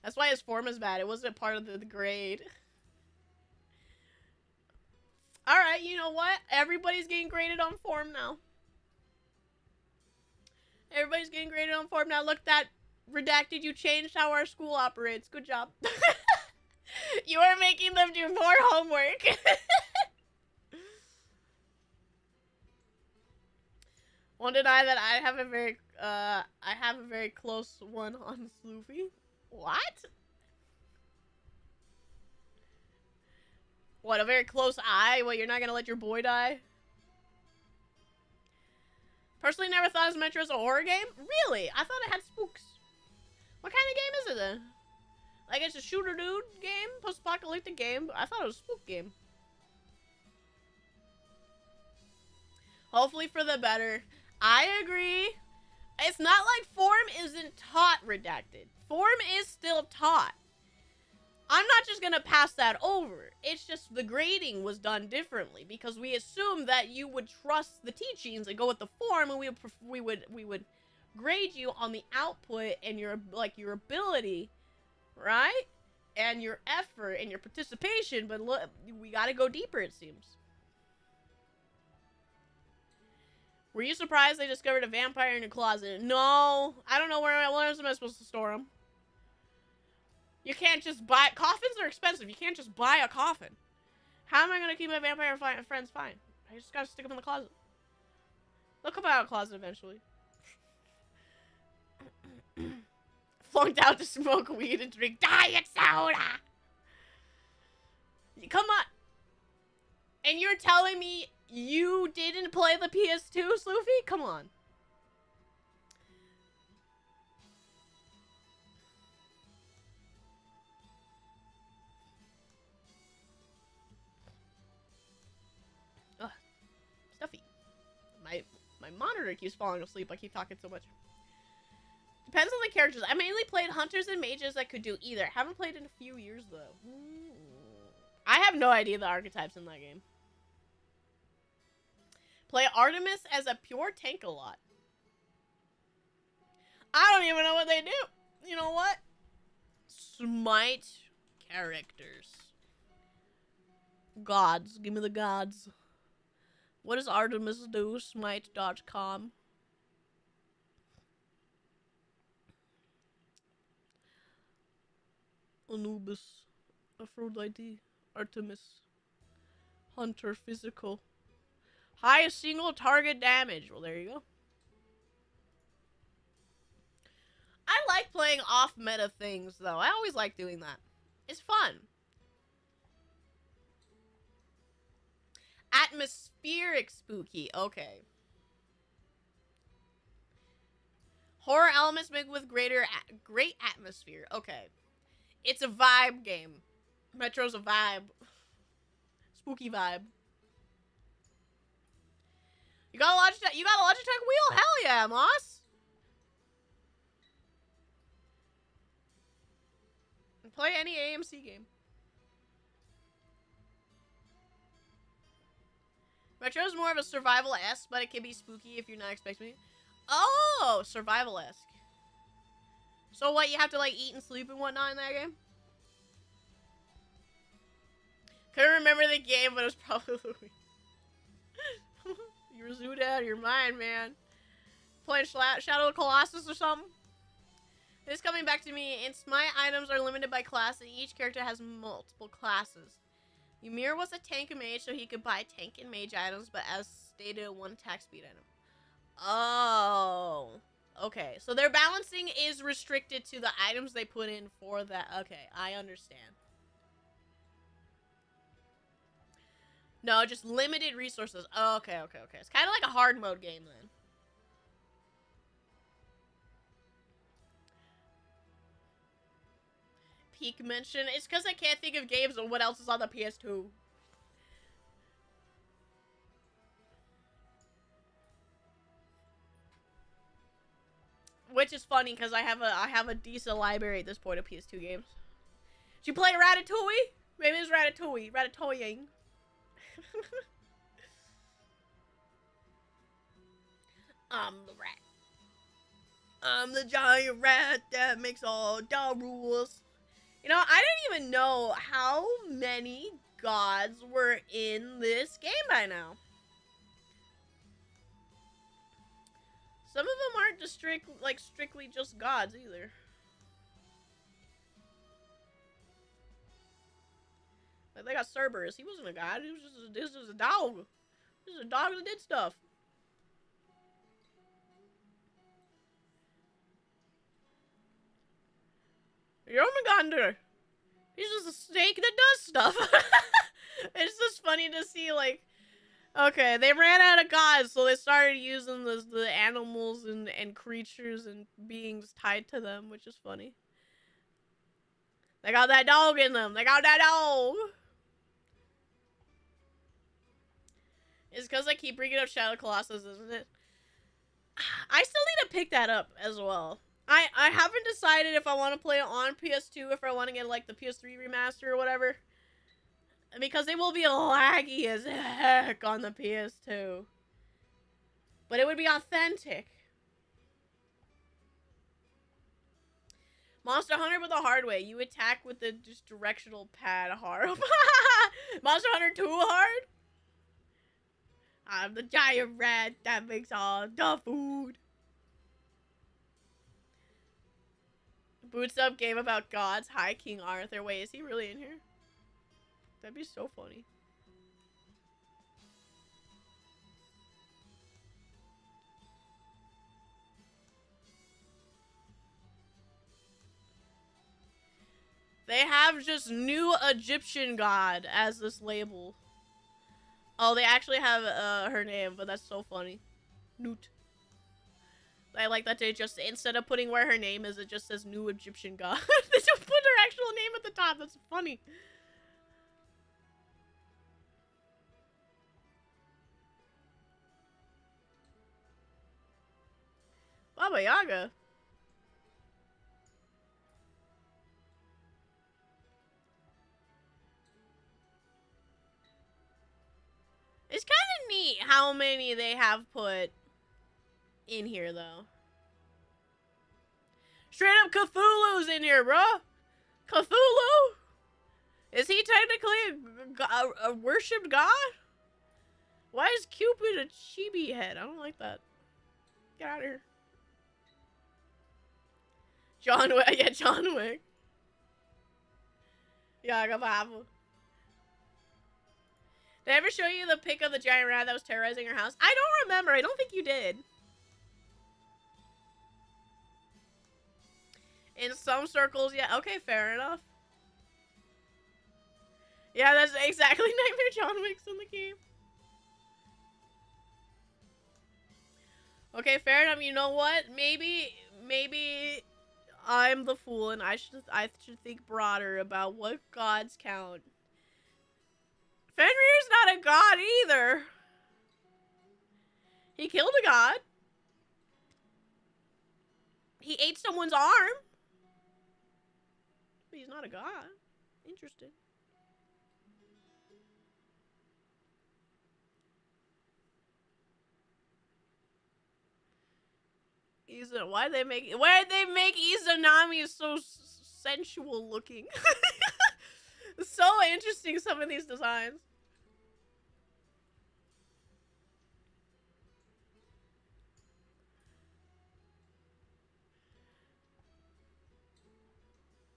That's why his form is bad. It wasn't part of the grade. Alright, you know what? Everybody's getting graded on form now. Everybody's getting graded on form now. Look, that redacted, you changed how our school operates. Good job. You are making them do more homework. Won't deny that I have a very close one on Sloofy. What? What, a very close eye? What, you're not gonna let your boy die? Personally, never thought of Metro as a horror game. Really? I thought it had spooks. What kind of game is it then? Like, it's a shooter dude game? Post-apocalyptic game? I thought it was a spook game. Hopefully for the better. I agree. It's not like form isn't taught redacted. Form is still taught. I'm not just gonna pass that over. It's just the grading was done differently because we assumed that you would trust the teachings and go with the form, and we would grade you on the output and your ability, right? And your effort and your participation. But look, we gotta go deeper, it seems. Were you surprised they discovered a vampire in your closet? No, I don't know where am I supposed to store them. You can't just buy... Coffins are expensive. You can't just buy a coffin. How am I going to keep my vampire friends fine? I just got to stick them in the closet. They'll come out of the closet eventually. Flunked out to smoke weed and drink diet soda. Come on. And you're telling me you didn't play the PS2, Sloofy? Come on. Stuffy. My monitor keeps falling asleep. I keep talking so much. Depends on the characters. I mainly played hunters and mages that could do either. Haven't played in a few years though. I have no idea the archetypes in that game. Play Artemis as a pure tank a lot. I don't even know what they do. You know what? Smite characters. Gods. Give me the gods. What does Artemis do? Smite.com. Anubis. Aphrodite. Artemis. Hunter physical. Highest single target damage. Well, there you go. I like playing off-meta things, though. I always like doing that. It's fun. Atmospheric spooky. Okay. Horror elements make with great atmosphere. Okay. It's a vibe game. Metro's a vibe. Spooky vibe. You got a Logitech wheel? Hell yeah, Moss. Play any AMC game. Retro is more of a survival-esque, but it can be spooky if you're not expecting it. Oh, survival-esque. So what, you have to like eat and sleep and whatnot in that game? Couldn't remember the game, but it was probably Louis. You were zooted out of your mind, man. Playing Shadow of the Colossus or something? This coming back to me. My items are limited by class, and each character has multiple classes. Ymir was a tank and mage, so he could buy tank and mage items, but as stated, one attack speed item. Oh. Okay, so their balancing is restricted to the items they put in for that. Okay, I understand. No, just limited resources. Oh, okay. It's kind of like a hard mode game then. Peak mention. It's because I can't think of games of what else is on the PS2. Which is funny because I have a decent library at this point of PS2 games. Did you play Ratatouille? Maybe it's Ratatouille. Ratatouille. I'm the rat. I'm the giant rat that makes all the rules. You know, I didn't even know how many gods were in this game by now. Some of them aren't just strictly just gods either. Like they got Cerberus. He wasn't a god. He was just a dog. This is a dog that did stuff. Jormungandr. He's just a snake that does stuff. It's just funny to see, like, okay, they ran out of gods, so they started using the animals and creatures and beings tied to them, which is funny. They got that dog in them. They got that dog. It's because I keep bringing up Shadow of the Colossus, isn't it? I still need to pick that up as well. I haven't decided if I want to play it on PS2, if I want to get like the PS3 remaster or whatever. Because they will be laggy as heck on the PS2. But it would be authentic. Monster Hunter with the hard way. You attack with the just directional pad hard. Monster Hunter 2 hard? I'm the giant rat that makes all the food. Boots up game about gods. Hi, King Arthur. Wait, is he really in here? That'd be so funny. They have just new Egyptian god as this label. Oh, they actually have her name, but that's so funny. Newt. I like that they just, instead of putting where her name is, it just says new Egyptian god. They just put her actual name at the top. That's funny. Baba Yaga. It's kind of neat how many they have put in here, though. Straight up Cthulhu's in here, bro. Cthulhu? Is he technically a worshipped god? Why is Cupid a chibi head? I don't like that. Get out of here. John Wick. Yeah, John Wick. Yaga Baba. Did I ever show you the pic of the giant rat that was terrorizing your house? I don't remember. I don't think you did. In some circles, yeah. Okay, fair enough. Yeah, that's exactly Nightmare John Wick's in the game. Okay, fair enough. You know what? Maybe I'm the fool and I should think broader about what gods count. Fenrir's not a god either. He killed a god. He ate someone's arm. But he's not a god. Interesting. Why'd they make Izanami so sensual looking? So interesting, some of these designs.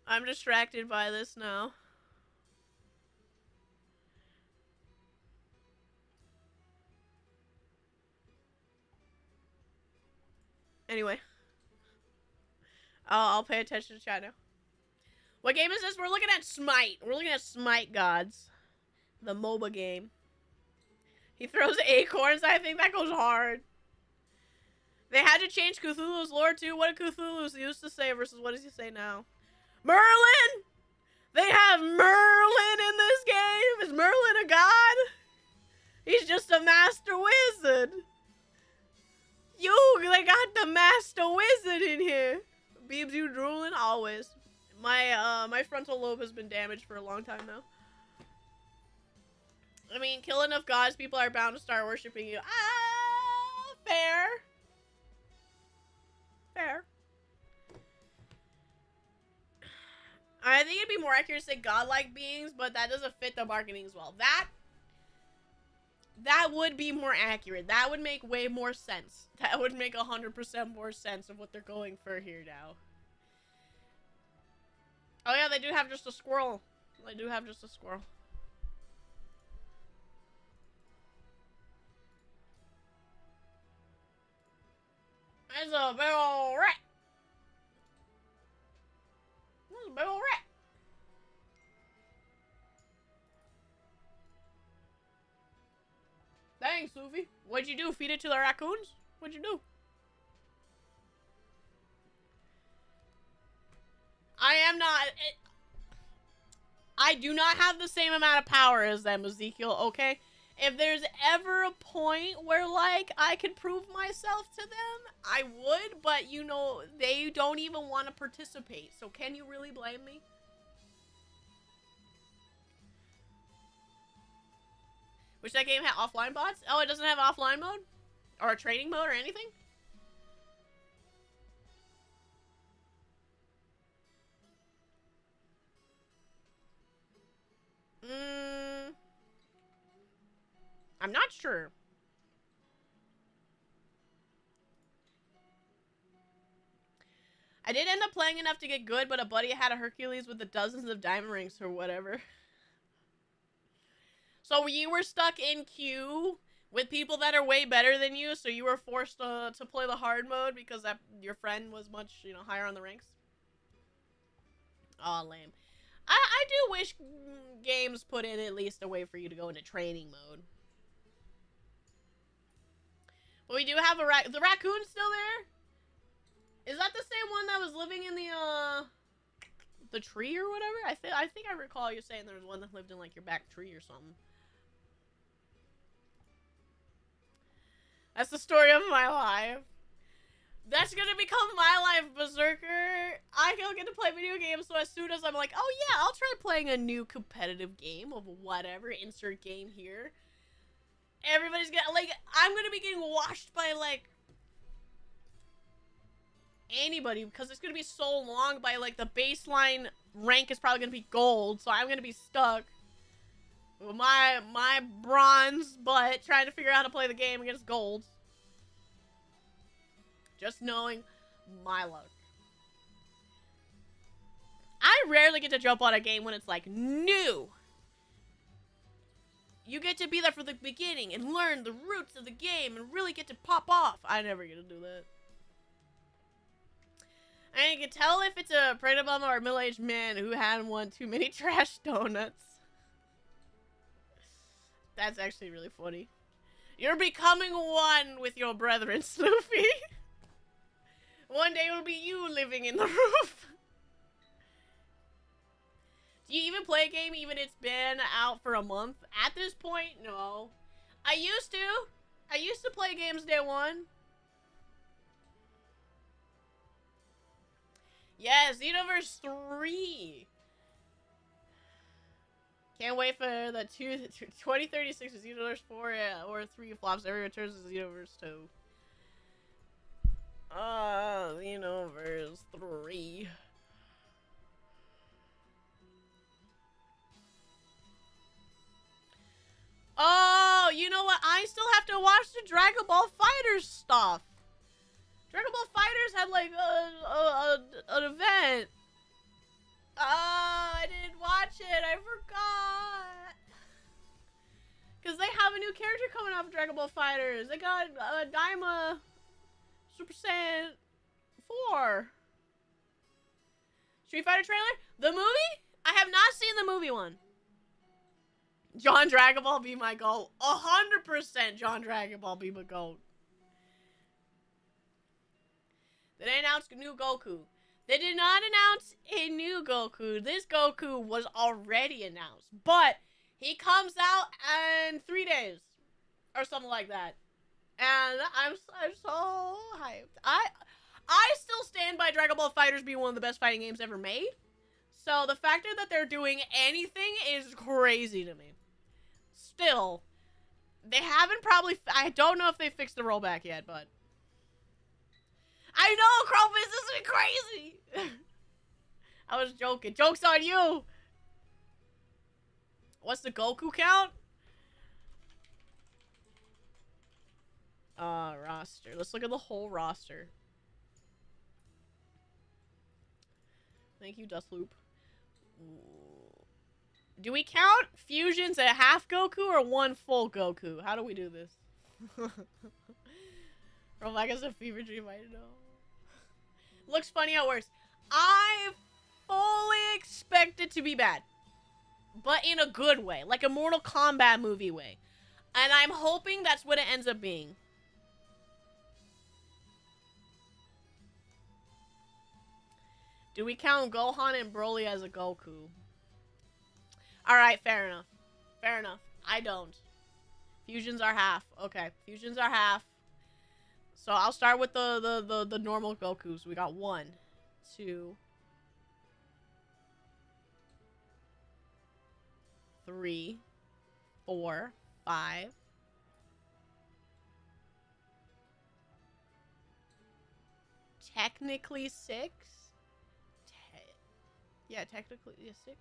I'm distracted by this now. Anyway. I'll pay attention to chat now. What game is this? We're looking at Smite. We're looking at Smite Gods. The MOBA game. He throws acorns. I think that goes hard. They had to change Cthulhu's lore too. What did Cthulhu used to say versus what does he say now? Merlin! They have Merlin in this game? Is Merlin a god? He's just a master wizard. They got the master wizard in here. Beebs, you drooling? Always. My frontal lobe has been damaged for a long time now. I mean, kill enough gods, people are bound to start worshiping you. Ah, fair. Fair. I think it'd be more accurate to say godlike beings, but that doesn't fit the marketing as well. That would be more accurate. That would make way more sense. That would make 100% more sense of what they're going for here now. Oh yeah, they do have just a squirrel. They do have just a squirrel. There's a big ol' rat. There's a big ol' rat. Thanks, Sufi. What'd you do? Feed it to the raccoons? What'd you do? I am not... I do not have the same amount of power as them, Ezekiel, okay? If there's ever a point where, like, I could prove myself to them, I would, but, you know, they don't even want to participate, so can you really blame me? Wish that game had offline bots? Oh, it doesn't have offline mode? Or a training mode or anything? I'm not sure. I did end up playing enough to get good, but a buddy had a Hercules with the dozens of diamond rings or whatever. So you were stuck in queue with people that are way better than you, so you were forced to play the hard mode because your friend was much, you know, higher on the ranks? Aw, lame. I do wish games put in at least a way for you to go into training mode. But we do have the raccoon still there? Is that the same one that was living in the tree or whatever? I think I recall you saying there was one that lived in like your back tree or something. That's the story of my life. That's gonna become my life, Berserker. I don't get to play video games, so as soon as I'm like, oh yeah, I'll try playing a new competitive game of whatever, insert game here. Everybody's gonna, like, I'm gonna be getting washed by, like, anybody, because it's gonna be so long by, like, the baseline rank is probably gonna be gold, so I'm gonna be stuck with my bronze butt trying to figure out how to play the game against gold. Just knowing my luck. I rarely get to jump on a game when it's, like, new. You get to be there for the beginning and learn the roots of the game and really get to pop off. I never get to do that. And you can tell if it's a pregnant mama or a middle-aged man who had one too many trash donuts. That's actually really funny. You're becoming one with your brethren, Sloofy. One day it will be you living in the roof. Do you even play a game even if it's been out for a month? At this point, no. I used to play games day one. Yes, Xenoverse 3. Can't wait for the 2036 of Xenoverse 4 or 3 flops. Every returns to Xenoverse 2. Verse 3. Oh, you know what? I still have to watch the Dragon Ball FighterZ stuff. Dragon Ball FighterZ had like an event. I didn't watch it. I forgot. Because they have a new character coming off of Dragon Ball FighterZ. They got Daima Super Saiyan 4. Street Fighter trailer? The movie? I have not seen the movie one. John Dragon Ball be my goat. 100% John Dragon Ball be my goat. They announced new Goku. They did not announce a new Goku. This Goku was already announced. But he comes out in 3 days. Or something like that. And I'm so hyped. I still stand by Dragon Ball FighterZ being one of the best fighting games ever made. So the fact that they're doing anything is crazy to me. Still, they haven't probably... I don't know if they fixed the rollback yet, but... I know, Crowfist, this is crazy! I was joking. Joke's on you! What's the Goku count? Roster. Let's look at the whole roster. Thank you, Dustloop. Do we count fusions at half Goku or one full Goku? How do we do this? Rollback is a fever dream, I know. Looks funny how it works. I fully expect it to be bad. But in a good way. Like a Mortal Kombat movie way. And I'm hoping that's what it ends up being. Do we count Gohan and Broly as a Goku? Alright, fair enough. Fair enough. I don't. Fusions are half. Okay, fusions are half. So I'll start with the normal Gokus. We got 1, 2, 3, 4, 5. Technically 6. Yeah, technically, yeah, 6.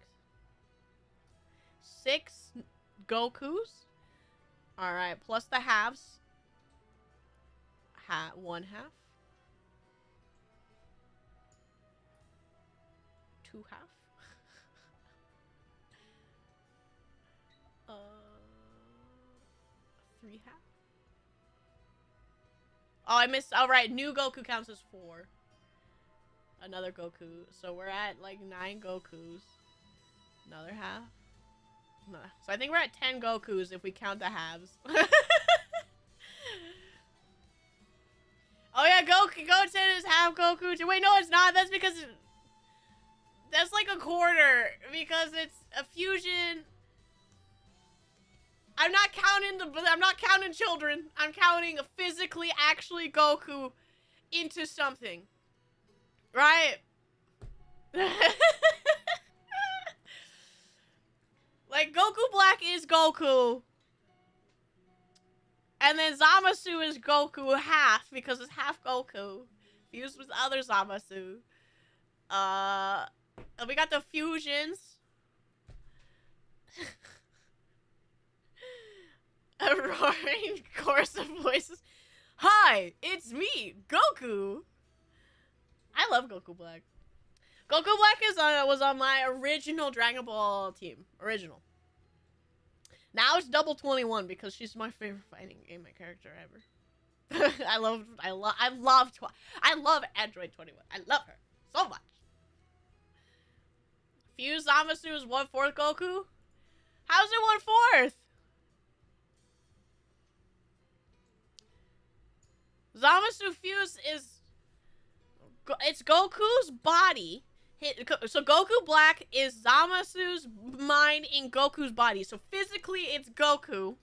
6 Gokus. Alright, plus the halves. 1 half. 2 half. 3 half. Oh, I missed. Alright, new Goku counts as 4. Another Goku. So we're at like 9 Gokus. Another half. No. So I think we're at 10 Gokus if we count the halves. Oh yeah, Goten is half Goku. Wait, no, it's not. That's because that's like a quarter because it's a fusion. I'm not counting children. I'm counting a physically actually Goku into something. Right? Like, Goku Black is Goku. And then Zamasu is Goku half, because it's half Goku. Fused with other Zamasu. And we got the fusions. A roaring chorus of voices. Hi, it's me, Goku. I love Goku Black. Goku Black was on my original Dragon Ball team. Original. Now it's double 21 because she's my favorite fighting game character ever. I love Android 21. I love her so much. Fuse Zamasu is 1/4 Goku? How's it 1/4? Zamasu Fuse is... It's Goku's body. So Goku Black is Zamasu's mind in Goku's body. So physically it's Goku.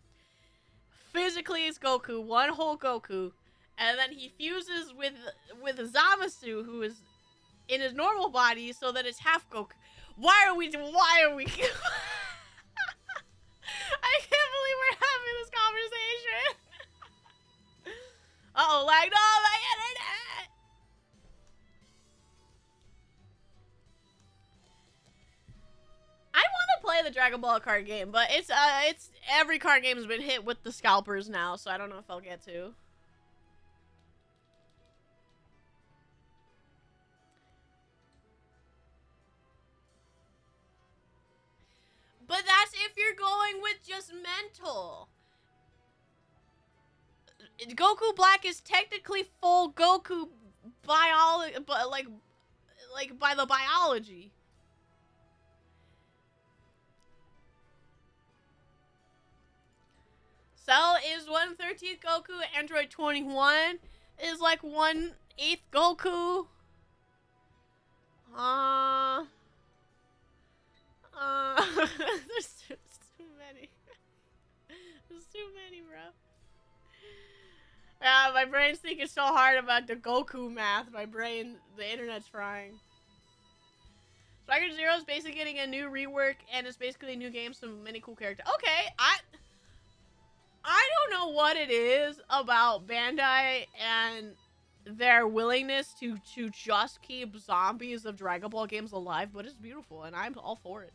Physically it's Goku. One whole Goku. And then he fuses with Zamasu, who is in his normal body, so that it's half Goku. Why are we... I can't believe we're having this conversation. Uh-oh, lag. No, my internet! the Dragon Ball card game, but it's every card game has been hit with the scalpers now, so I don't know if I'll get to. But that's if you're going with just mental. Goku Black is technically full Goku biology, but like by the biology. Cell is 1/13th Goku. Android 21 is like 1/8 Goku. There's too many. There's too many, bro. Yeah, my brain's thinking so hard about the Goku math. The internet's frying. Striker Zero is basically getting a new rework, and it's basically a new game, some many cool characters. Okay, I don't know what it is about Bandai and their willingness to just keep zombies of Dragon Ball games alive, but it's beautiful, and I'm all for it.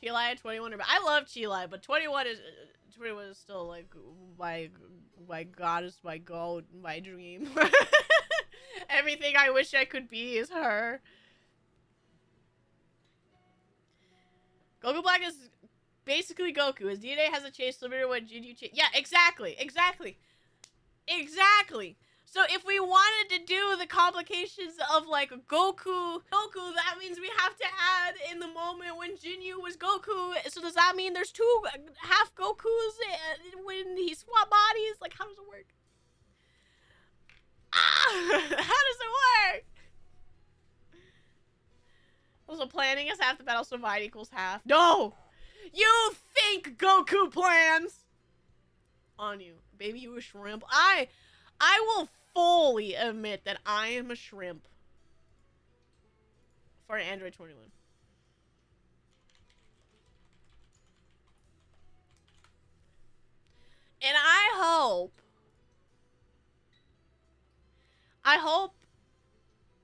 Chilai at 21. I love Chilai, but 21 is still like my goddess, my goal, my dream. Everything I wish I could be is her. Goku Black is basically Goku. His DNA has a chase similar to what Jinyu chase. Yeah, exactly. So if we wanted to do the complications of like Goku, that means we have to add in the moment when Jinyu was Goku. So does that mean there's two half Gokus when he swap bodies? Like, how does it work? How does it work? Also, planning is half the battle, so divide equals half. No! You think Goku plans on you. Baby, you a shrimp. I will fully admit that I am a shrimp for Android 21. And I hope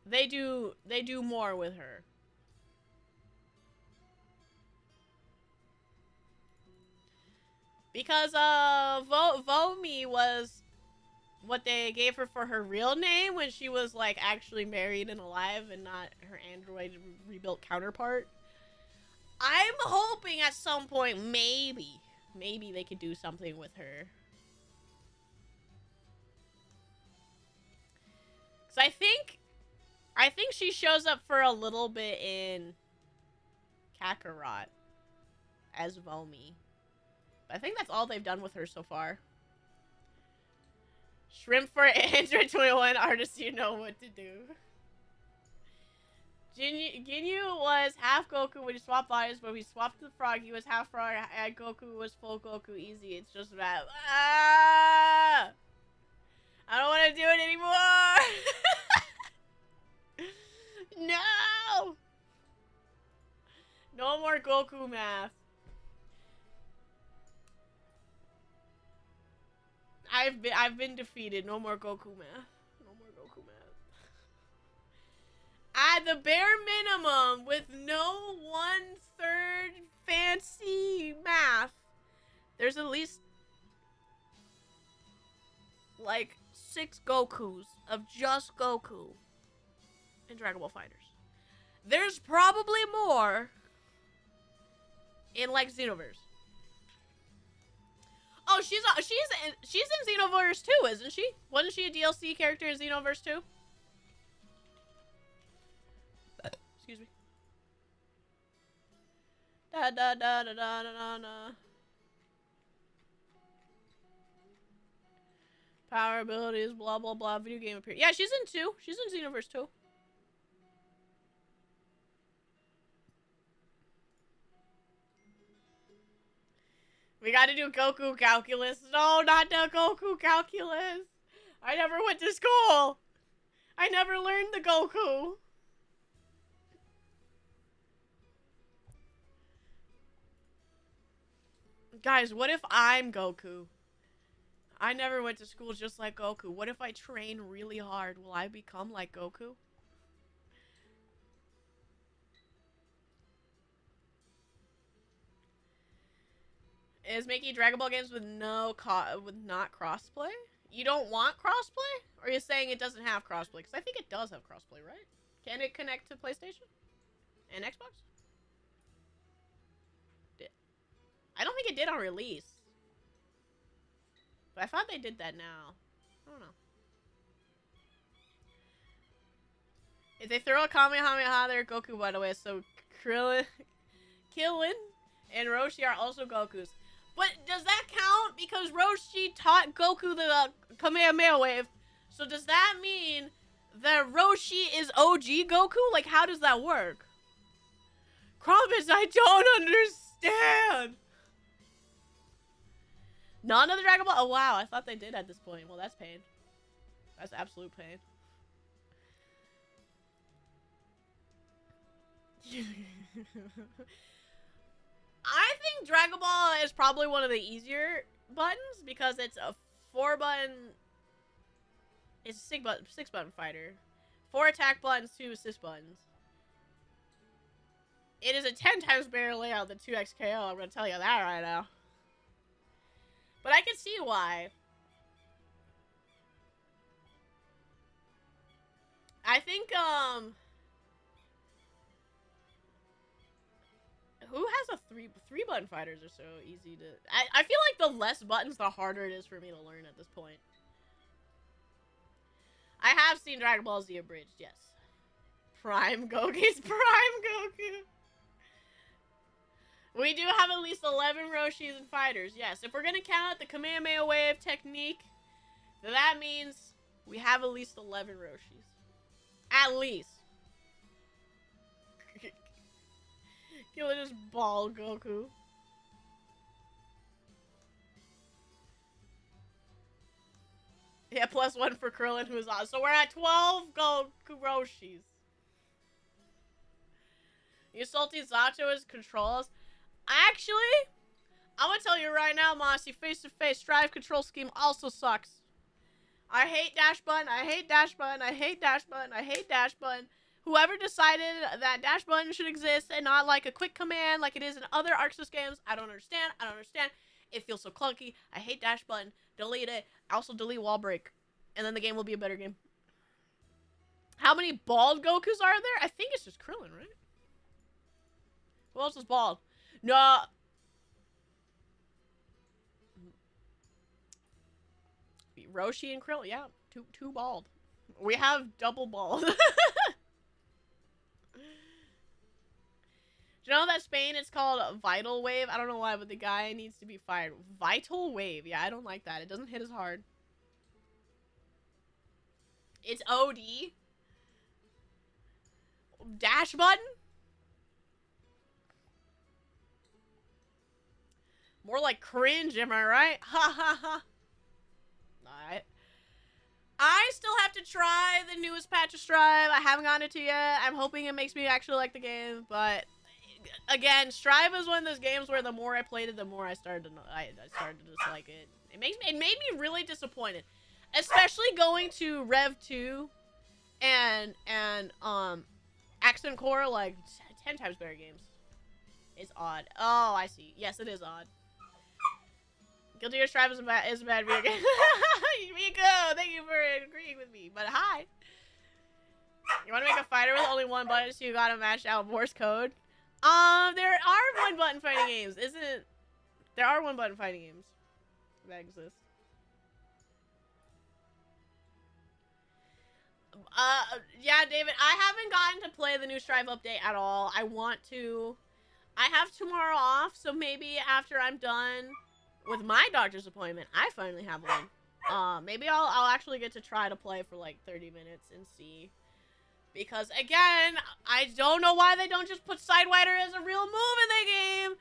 they do more with her. Because Vomi was what they gave her for her real name when she was like actually married and alive and not her android rebuilt counterpart. I'm hoping at some point maybe they could do something with her. So I think she shows up for a little bit in Kakarot as Vomi. I think that's all they've done with her so far. Shrimp for Android 21 artists, you know what to do. Ginyu was half Goku when he swapped bodies, but when he swapped to the frog, he was half frog, and Goku was full Goku. Easy, it's just that. Ah! I don't want to do it anymore! No! No more Goku math. I've been defeated. No more Goku math. No more Goku math. At the bare minimum, with no 1/3 fancy math, there's at least like 6 Gokus of just Goku in Dragon Ball FighterZ. There's probably more in like Xenoverse. Oh, she's in Xenoverse 2, isn't she? Wasn't she a DLC character in Xenoverse 2? Excuse me. Da da da da da da da. Power abilities, blah blah blah. Video game appear. Yeah, she's in 2. She's in Xenoverse 2. We gotta do Goku calculus. No, not the Goku calculus. I never went to school. I never learned the Goku. Guys, what if I'm Goku? I never went to school just like Goku. What if I train really hard? Will I become like Goku? is making Dragon Ball games with not crossplay. You don't want crossplay? Or are you saying it doesn't have crossplay? Because I think it does have crossplay, right? Can it connect to PlayStation and Xbox? I don't think it did on release. But I thought they did that now. I don't know. If they throw a Kamehameha there, Goku, by the way, so Krillin and Roshi are also Gokus. But does that count? Because Roshi taught Goku the Kamehameha wave. So does that mean that Roshi is OG Goku? Like, how does that work? Krampus, I don't understand. None of the Dragon Ball? Oh, wow. I thought they did at this point. Well, that's pain. That's absolute pain. I think Dragon Ball is probably one of the easier buttons because it's a 4-button. It's a 6-button fighter. 4 attack buttons, 2 assist buttons. It is a 10 times better layout than 2x KO. I'm gonna tell you that right now. But I can see why. I think who has a 3-button fighters are so easy to... I feel like the less buttons, the harder it is for me to learn at this point. I have seen Dragon Ball Z abridged, yes. Prime Goku's Prime Goku. We do have at least 11 Roshis and fighters, yes. If we're gonna count the Kamehameha wave technique, then that means we have at least 11 Roshis. At least. Killer just bald Goku. Yeah, +1 for Krillin, who is on. So we're at 12 Goku Roshis. You salty Zato's controls. Actually, I'm gonna tell you right now, Mossy, face-to-face, Strive control scheme also sucks. I hate dash button, I hate dash button, I hate dash button, I hate dash button. Whoever decided that dash button should exist and not like a quick command like it is in other Arc Sys games, I don't understand. I don't understand. It feels so clunky. I hate dash button. Delete it. Also delete wall break. And then the game will be a better game. How many bald Gokus are there? I think it's just Krillin, right? Who else is bald? No. Roshi and Krillin. Yeah, two bald. We have double bald. Do you know that Spain it's called Vital Wave? I don't know why, but the guy needs to be fired. Vital Wave. Yeah, I don't like that. It doesn't hit as hard. It's OD. Dash button? More like cringe, am I right? Ha ha ha. Alright. I still have to try the newest patch of Strive. I haven't gotten it to yet. I'm hoping it makes me actually like the game, but... Again, Strive is one of those games where the more I played it, the more I started to dislike it. It made me really disappointed, especially going to Rev 2 and Accent Core, like 10 times better games. It's odd. Oh, I see. Yes, it is odd. Guilty Gear Strive is a bad video game. Miko, thank you for agreeing with me. But hi. You want to make a fighter with only one button, so you gotta match out Morse code? There are one-button fighting games, isn't it? There are one-button fighting games that exist. Yeah, David, I haven't gotten to play the new Strive update at all. I want to. I have tomorrow off, so maybe after I'm done with my doctor's appointment, I finally have one. Maybe I'll actually get to try to play for like 30 minutes and see. Because, again, I don't know why they don't just put Sidewinder as a real move in the game.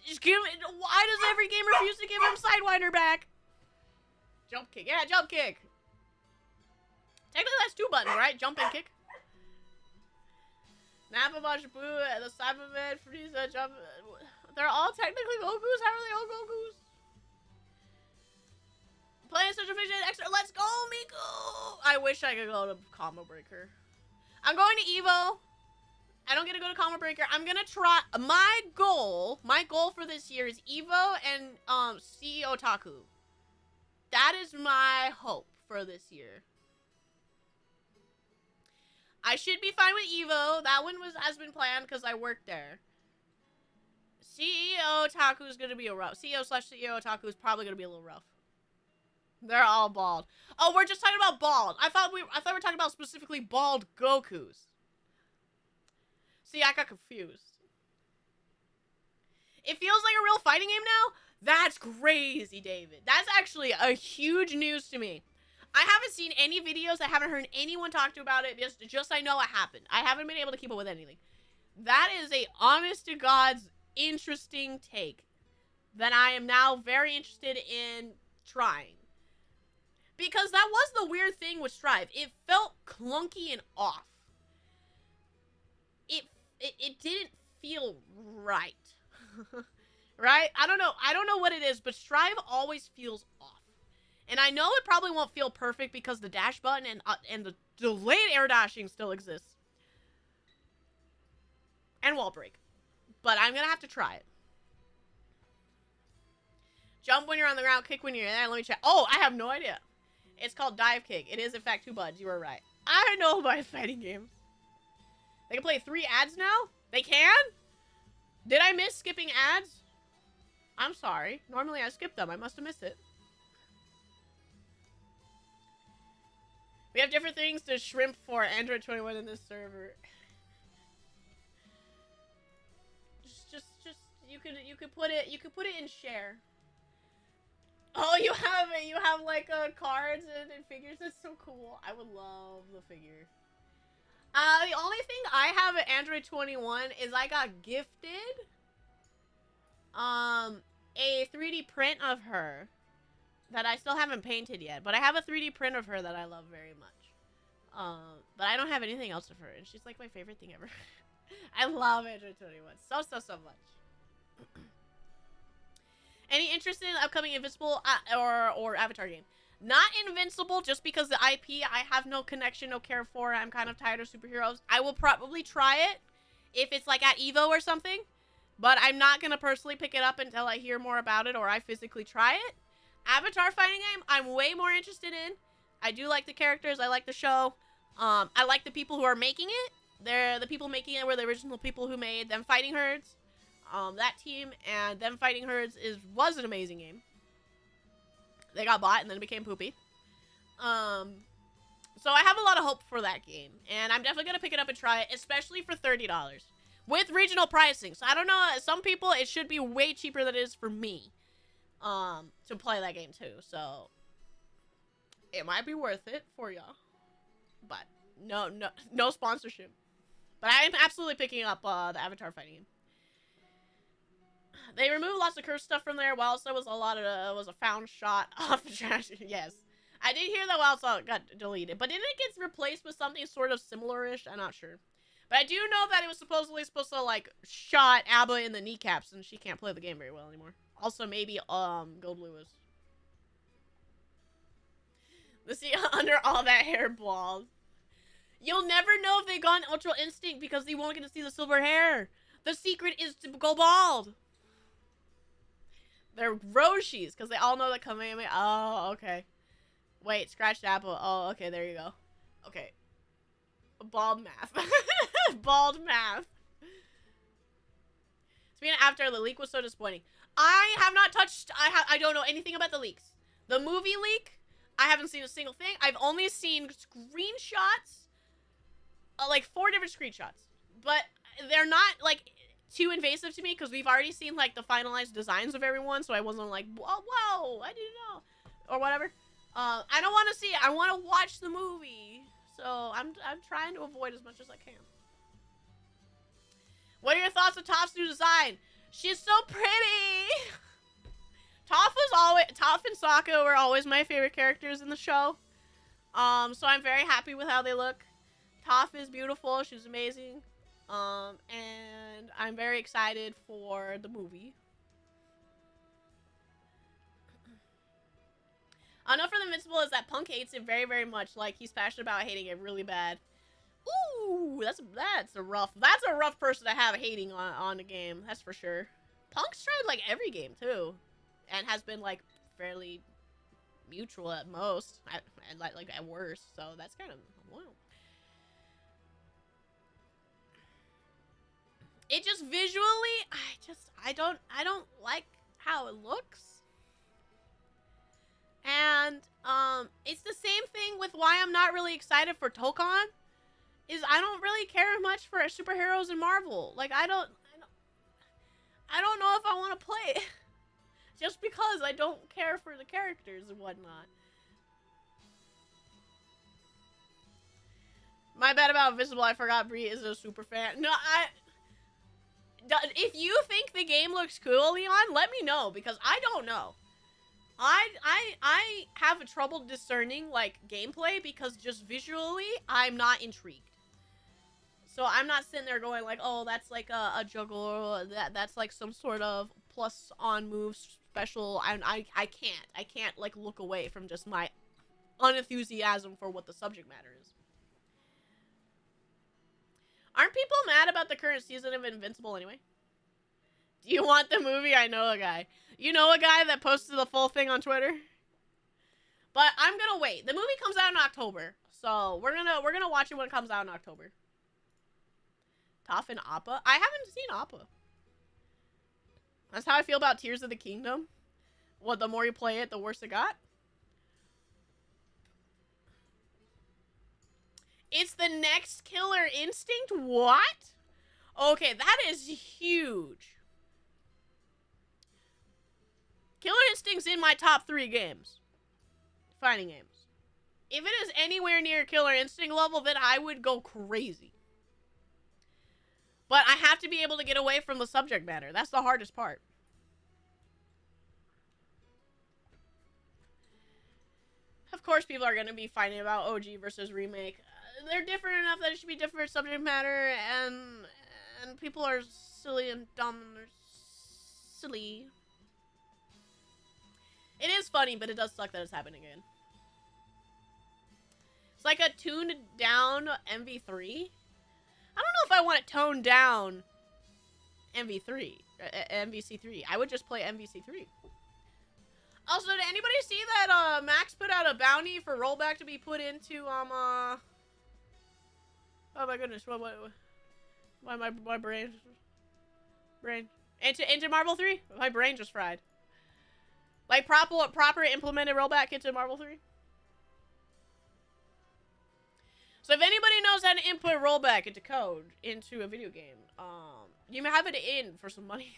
Just give it. Why does every game refuse to give him Sidewinder back? Jump kick. Yeah, jump kick. Technically, that's 2 buttons, right? Jump and kick. Nappa, Majin Buu, the Cyberman, Frieza, jump. They're all technically Gokus? How are they all Gokus? Playing Central Vision Extra. Let's go, Miku! I wish I could go to Combo Breaker. I'm going to Evo I don't get to go to Comic Breaker. I'm gonna try. My goal for this year is Evo and CEO Otaku. That is my hope for this year. I should be fine with Evo. That one has been planned because I worked there. CEO Otaku is gonna be a rough. CEO/CEO Otaku is probably gonna be a little rough. They're all bald. Oh, we're just talking about bald. I thought we were talking about specifically bald Gokus. See, I got confused. It feels like a real fighting game now? That's crazy, David. That's actually a huge news to me. I haven't seen any videos. I haven't heard anyone talk to about it. Just I know it happened. I haven't been able to keep up with anything. That is a honest to God's interesting take that I am now very interested in trying. Because that was the weird thing with Strive. It felt clunky and off. It didn't feel right. Right? I don't know what it is, but Strive always feels off. And I know it probably won't feel perfect because the dash button and the delayed air dashing still exists. And wall break. But I'm going to have to try it. Jump when you're on the ground, kick when you're there. Let me check. Oh, I have no idea. It's called dive kick. It is, in fact, 2 buds. You were right. I know my fighting games. They can play 3 ads now? They can? Did I miss skipping ads? I'm sorry. Normally I skip them. I must have missed it. We have different things to shrimp for Android 21 in this server. just you could put it in share. Oh, you have like cards and figures. That's so cool. I would love the figure. The only thing I have at Android 21 is I got gifted a 3D print of her that I still haven't painted yet, but I have a 3D print of her that I love very much. But I don't have anything else of her, and she's like my favorite thing ever. I love Android 21 so much. Any interest in upcoming Invincible or Avatar game? Not Invincible, just because the IP I have no connection, no care for. I'm kind of tired of superheroes. I will probably try it if it's like at Evo or something, but I'm not going to personally pick it up until I hear more about it or I physically try it. Avatar fighting game, I'm way more interested in. I do like the characters. I like the show. I like the people who are making it. The people making it were the original people who made Them Fighting Herds. That team and Them Fighting Herds was an amazing game. They got bought and then it became poopy. So I have a lot of hope for that game. And I'm definitely going to pick it up and try it, especially for $30. With regional pricing. So I don't know, some people, it should be way cheaper than it is for me. To play that game too. So it might be worth it for y'all. But no sponsorship. But I am absolutely picking up the Avatar fighting game. They removed lots of cursed stuff from there. Wild Star was a found shot off the trash. Yes. I did hear that Wild Star got deleted. But didn't it get replaced with something sort of similar-ish? I'm not sure. But I do know that it was supposedly supposed to, like, shot Abba in the kneecaps, and she can't play the game very well anymore. Also, maybe, Gold Lewis. Let's see, under all that hair bald. You'll never know if they've gone Ultra Instinct because they won't get to see the silver hair. The secret is to go bald. They're Roshis, because they all know the Kamehameha. Oh, okay. Wait, scratched apple. Oh, okay, there you go. Okay. Bald math. Bald math. Speaking of Avatar, the leak was so disappointing. I have not touched... I don't know anything about the leaks. The movie leak, I haven't seen a single thing. I've only seen screenshots. Like 4 different screenshots. But they're not, like... too invasive to me because we've already seen like the finalized designs of everyone, so I wasn't like, whoa, I didn't know, or whatever. I don't want to see it. I want to watch the movie, so I'm trying to avoid as much as I can. What are your thoughts on Toph's new design? She's so pretty. Toph and Sokka were always my favorite characters in the show. So I'm very happy with how they look. Toph is beautiful. She's amazing. And I'm very excited for the movie. I know for the Invincible is that Punk hates it very, very much. Like, he's passionate about hating it really bad. Ooh, that's a rough person to have hating on the game. That's for sure. Punk's tried like every game too, and has been like fairly mutual at most, and like at worst. So that's kind of wow. It just visually, I don't like how it looks. And it's the same thing with why I'm not really excited for Tokon. Is I don't really care much for superheroes in Marvel. Like I don't know if I want to play it. Just because I don't care for the characters and whatnot. My bad about Invisible. I forgot Brie is a super fan. No, if you think the game looks cool, Leon, let me know because I don't know. I have trouble discerning like gameplay because just visually I'm not intrigued. So I'm not sitting there going like, oh, that's like a juggle, or that's like some sort of plus on move special. I can't like look away from just my unenthusiasm for what the subject matter is. Aren't people mad about the current season of Invincible anyway? Do you want the movie? I know a guy. You know a guy that posted the full thing on Twitter? But I'm gonna wait. The movie comes out in October. So we're gonna watch it when it comes out in October. Toph and Appa? I haven't seen Appa. That's how I feel about Tears of the Kingdom. What, the more you play it, the worse it got? It's the next Killer Instinct? What? Okay, that is huge. Killer Instinct's in my top 3 games. Fighting games. If it is anywhere near Killer Instinct level, then I would go crazy. But I have to be able to get away from the subject matter. That's the hardest part. Of course, people are going to be fighting about OG versus remake. They're different enough that it should be different subject matter, and people are silly and dumb, and they're silly. It is funny, but it does suck that it's happening again. It's like a tuned down MV3. I don't know if I want to tone down MVC3. I would just play MVC3. Also, did anybody see that Max put out a bounty for rollback to be put into oh my goodness, why my brain into Marvel 3? My brain just fried. Like proper implemented rollback into Marvel 3. So if anybody knows how to input rollback into code into a video game, you may have it in for some money.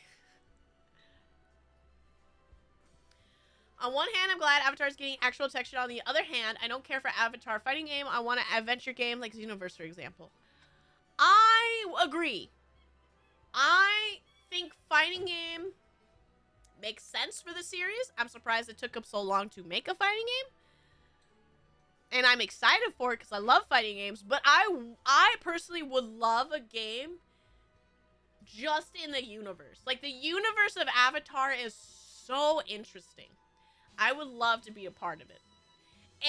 On one hand, I'm glad Avatar is getting actual texture. On the other hand, I don't care for Avatar fighting game. I want an adventure game like Xenoverse, for example. I agree. I think fighting game makes sense for the series. I'm surprised it took up so long to make a fighting game. And I'm excited for it because I love fighting games. But I personally would love a game just in the universe. Like, the universe of Avatar is so interesting. I would love to be a part of it.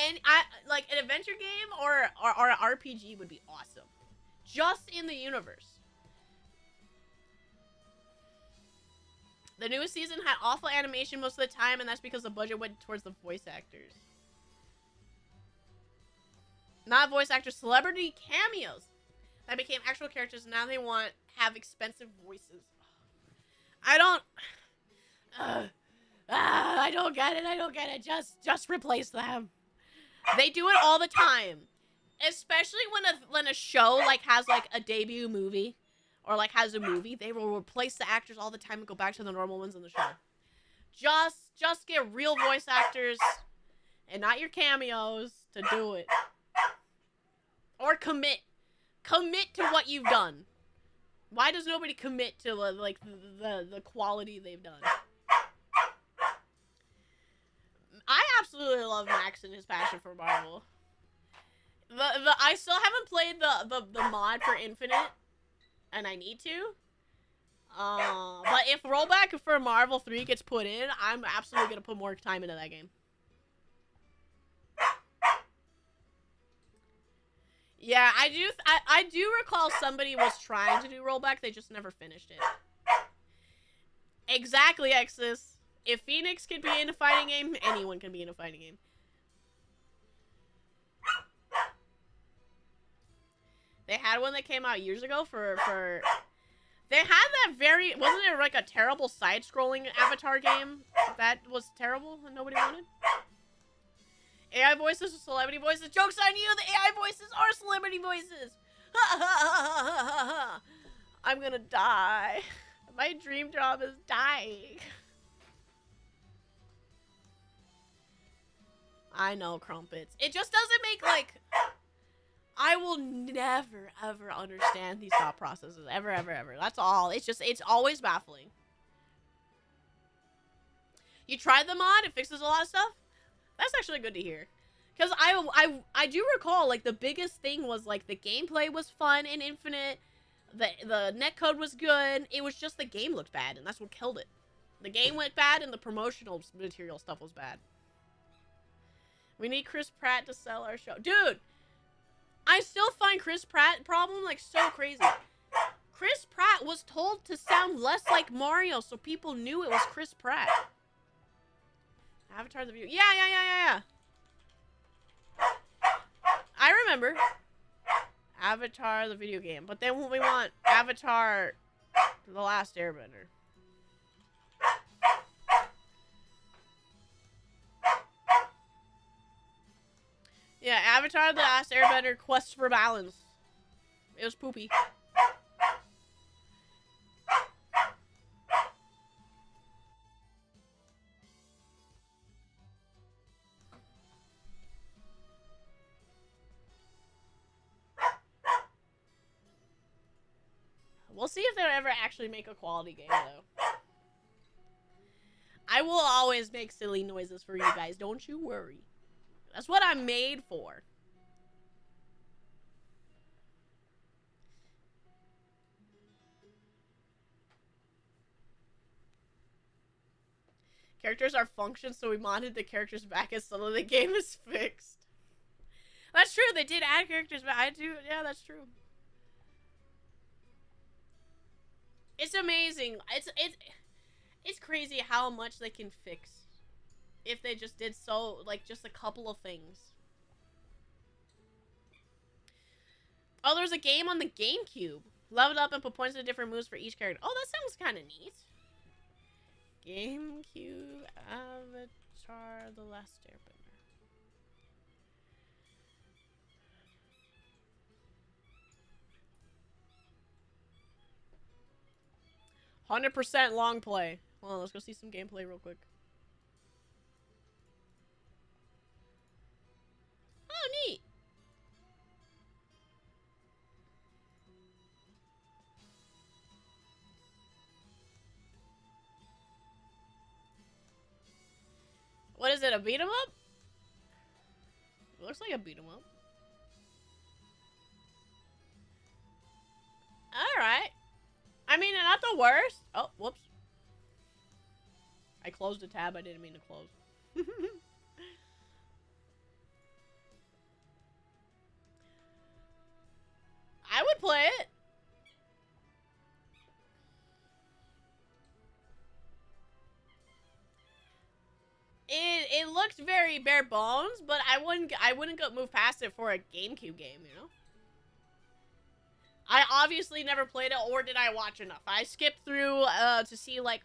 And like an adventure game or an RPG would be awesome. Just in the universe. The newest season had awful animation most of the time, and that's because the budget went towards the voice actors. Not voice actors, celebrity cameos that became actual characters, and now they have expensive voices. I don't get it. I don't get it. Just replace them. They do it all the time. Especially when a show like has like a debut movie or like has a movie, they will replace the actors all the time and go back to the normal ones in the show. Just get real voice actors and not your cameos to do it. Or commit to what you've done. Why does nobody commit to like the quality they've done? I absolutely love Max and his passion for Marvel. I still haven't played the mod for Infinite, and I need to. But if rollback for Marvel 3 gets put in, I'm absolutely gonna put more time into that game. Yeah, I do recall somebody was trying to do rollback, they just never finished it. Exactly, Exus. If Phoenix can be in a fighting game, anyone can be in a fighting game. They had one that came out years ago for they had that very, wasn't it like a terrible side-scrolling Avatar game that was terrible and nobody wanted? AI voices or celebrity voices? Joke's on you, the AI voices are celebrity voices! I'm gonna die. My dream job is dying. I know, Crumpets. It just doesn't make, like... I will never, ever understand these thought processes. Ever, ever, ever. That's all. It's just, it's always baffling. You tried the mod? It fixes a lot of stuff? That's actually good to hear. Because I do recall, like, the biggest thing was, like, the gameplay was fun in Infinite. The netcode was good. It was just the game looked bad, and that's what killed it. The game went bad, and the promotional material stuff was bad. We need Chris Pratt to sell our show. Dude! I still find Chris Pratt problem, like, so crazy. Chris Pratt was told to sound less like Mario, so people knew it was Chris Pratt. Avatar the video. Yeah. I remember. Avatar the video game. But then we want Avatar the Last Airbender. Yeah, Avatar the Last Airbender Quest for Balance. It was poopy. We'll see if they'll ever actually make a quality game, though. I will always make silly noises for you guys, don't you worry. That's what I'm made for. Characters are functions, so we modded the characters back as so the game is fixed. That's true, they did add characters back. Yeah, that's true. It's amazing. It's crazy how much they can fix if they just did so, like, just a couple of things. Oh, there's a game on the GameCube. Leveled up and put points to different moves for each character. Oh, that sounds kind of neat. GameCube Avatar the Last Airbender. 100% long play. Hold on, let's go see some gameplay real quick. Oh, neat. What is it, a beat 'em up? It looks like a beat 'em up. Alright. I mean, not the worst. Oh, whoops. I closed a tab I didn't mean to close. I would play it. It looked very bare bones, but I wouldn't go move past it for a GameCube game, you know? I obviously never played it, or did I watch enough? I skipped through to see like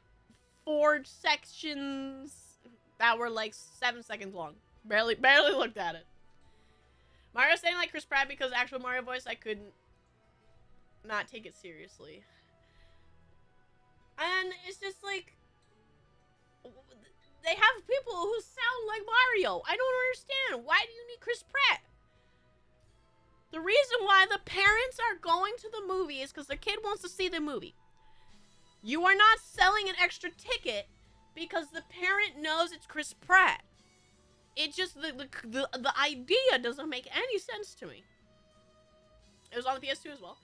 4 sections that were like 7 seconds long. Barely looked at it. Mario saying like Chris Pratt because actual Mario voice, I couldn't not take it seriously. And it's just like, they have people who sound like Mario. I don't understand. Why do you need Chris Pratt? The reason why the parents are going to the movie is because the kid wants to see the movie. You are not selling an extra ticket because the parent knows it's Chris Pratt. It just, the idea doesn't make any sense to me. It was on the PS2 as well.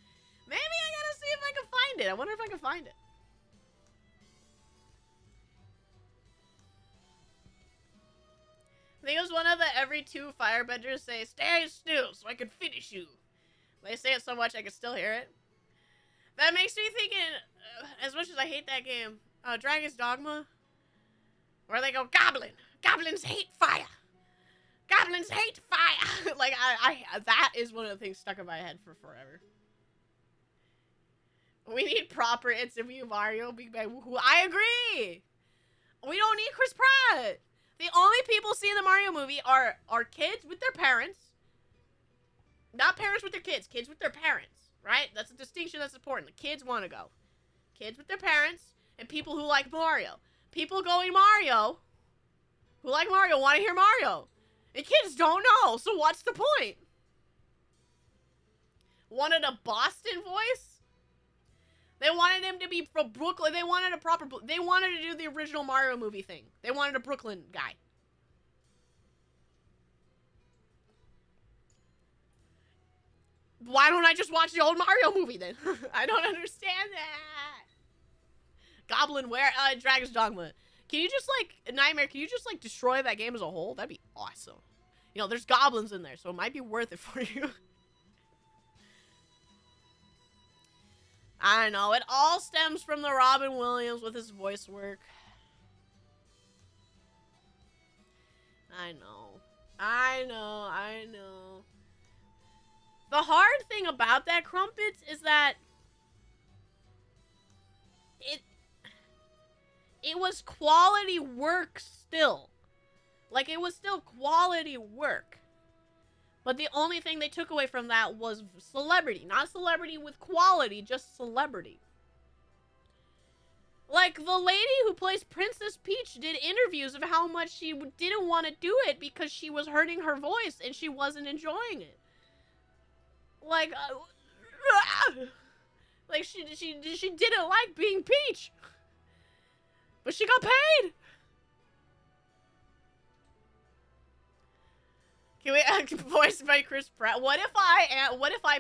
Maybe I gotta see if I can find it. I wonder if I can find it. I think it was one of the every 2 firebenders say, "Stay still so I can finish you." They say it so much I can still hear it. That makes me thinking, as much as I hate that game, Dragon's Dogma, where they go, Goblin! Goblins hate fire! Goblins hate fire! Like, that is one of the things stuck in my head for forever. We need proper It's a View Mario, Big Bang Woohoo. I agree! We don't need Chris Pratt! The only people seeing the Mario movie are kids with their parents. Not parents with their kids, kids with their parents. Right? That's a distinction that's important. The kids want to go. Kids with their parents, and people who like Mario. People going Mario, who like Mario, want to hear Mario. And kids don't know, so what's the point? Wanted a Boston voice? They wanted him to be from Brooklyn. They wanted a proper... They wanted to do the original Mario movie thing. They wanted a Brooklyn guy. Why don't I just watch the old Mario movie then? I don't understand that. Goblin where? Dragon's Dogma. Can you just like, Nightmare, can you just like destroy that game as a whole? That'd be awesome. You know, there's goblins in there, so it might be worth it for you. I don't know. It all stems from the Robin Williams with his voice work. I know. I know. I know. The hard thing about that, Crumpets, is that it was quality work still. Like, it was still quality work. But the only thing they took away from that was celebrity. Not celebrity with quality, just celebrity. Like, the lady who plays Princess Peach did interviews of how much she didn't want to do it because she was hurting her voice and she wasn't enjoying it. Like, like she didn't like being Peach, but she got paid. Can we voiced by Chris Pratt? What if I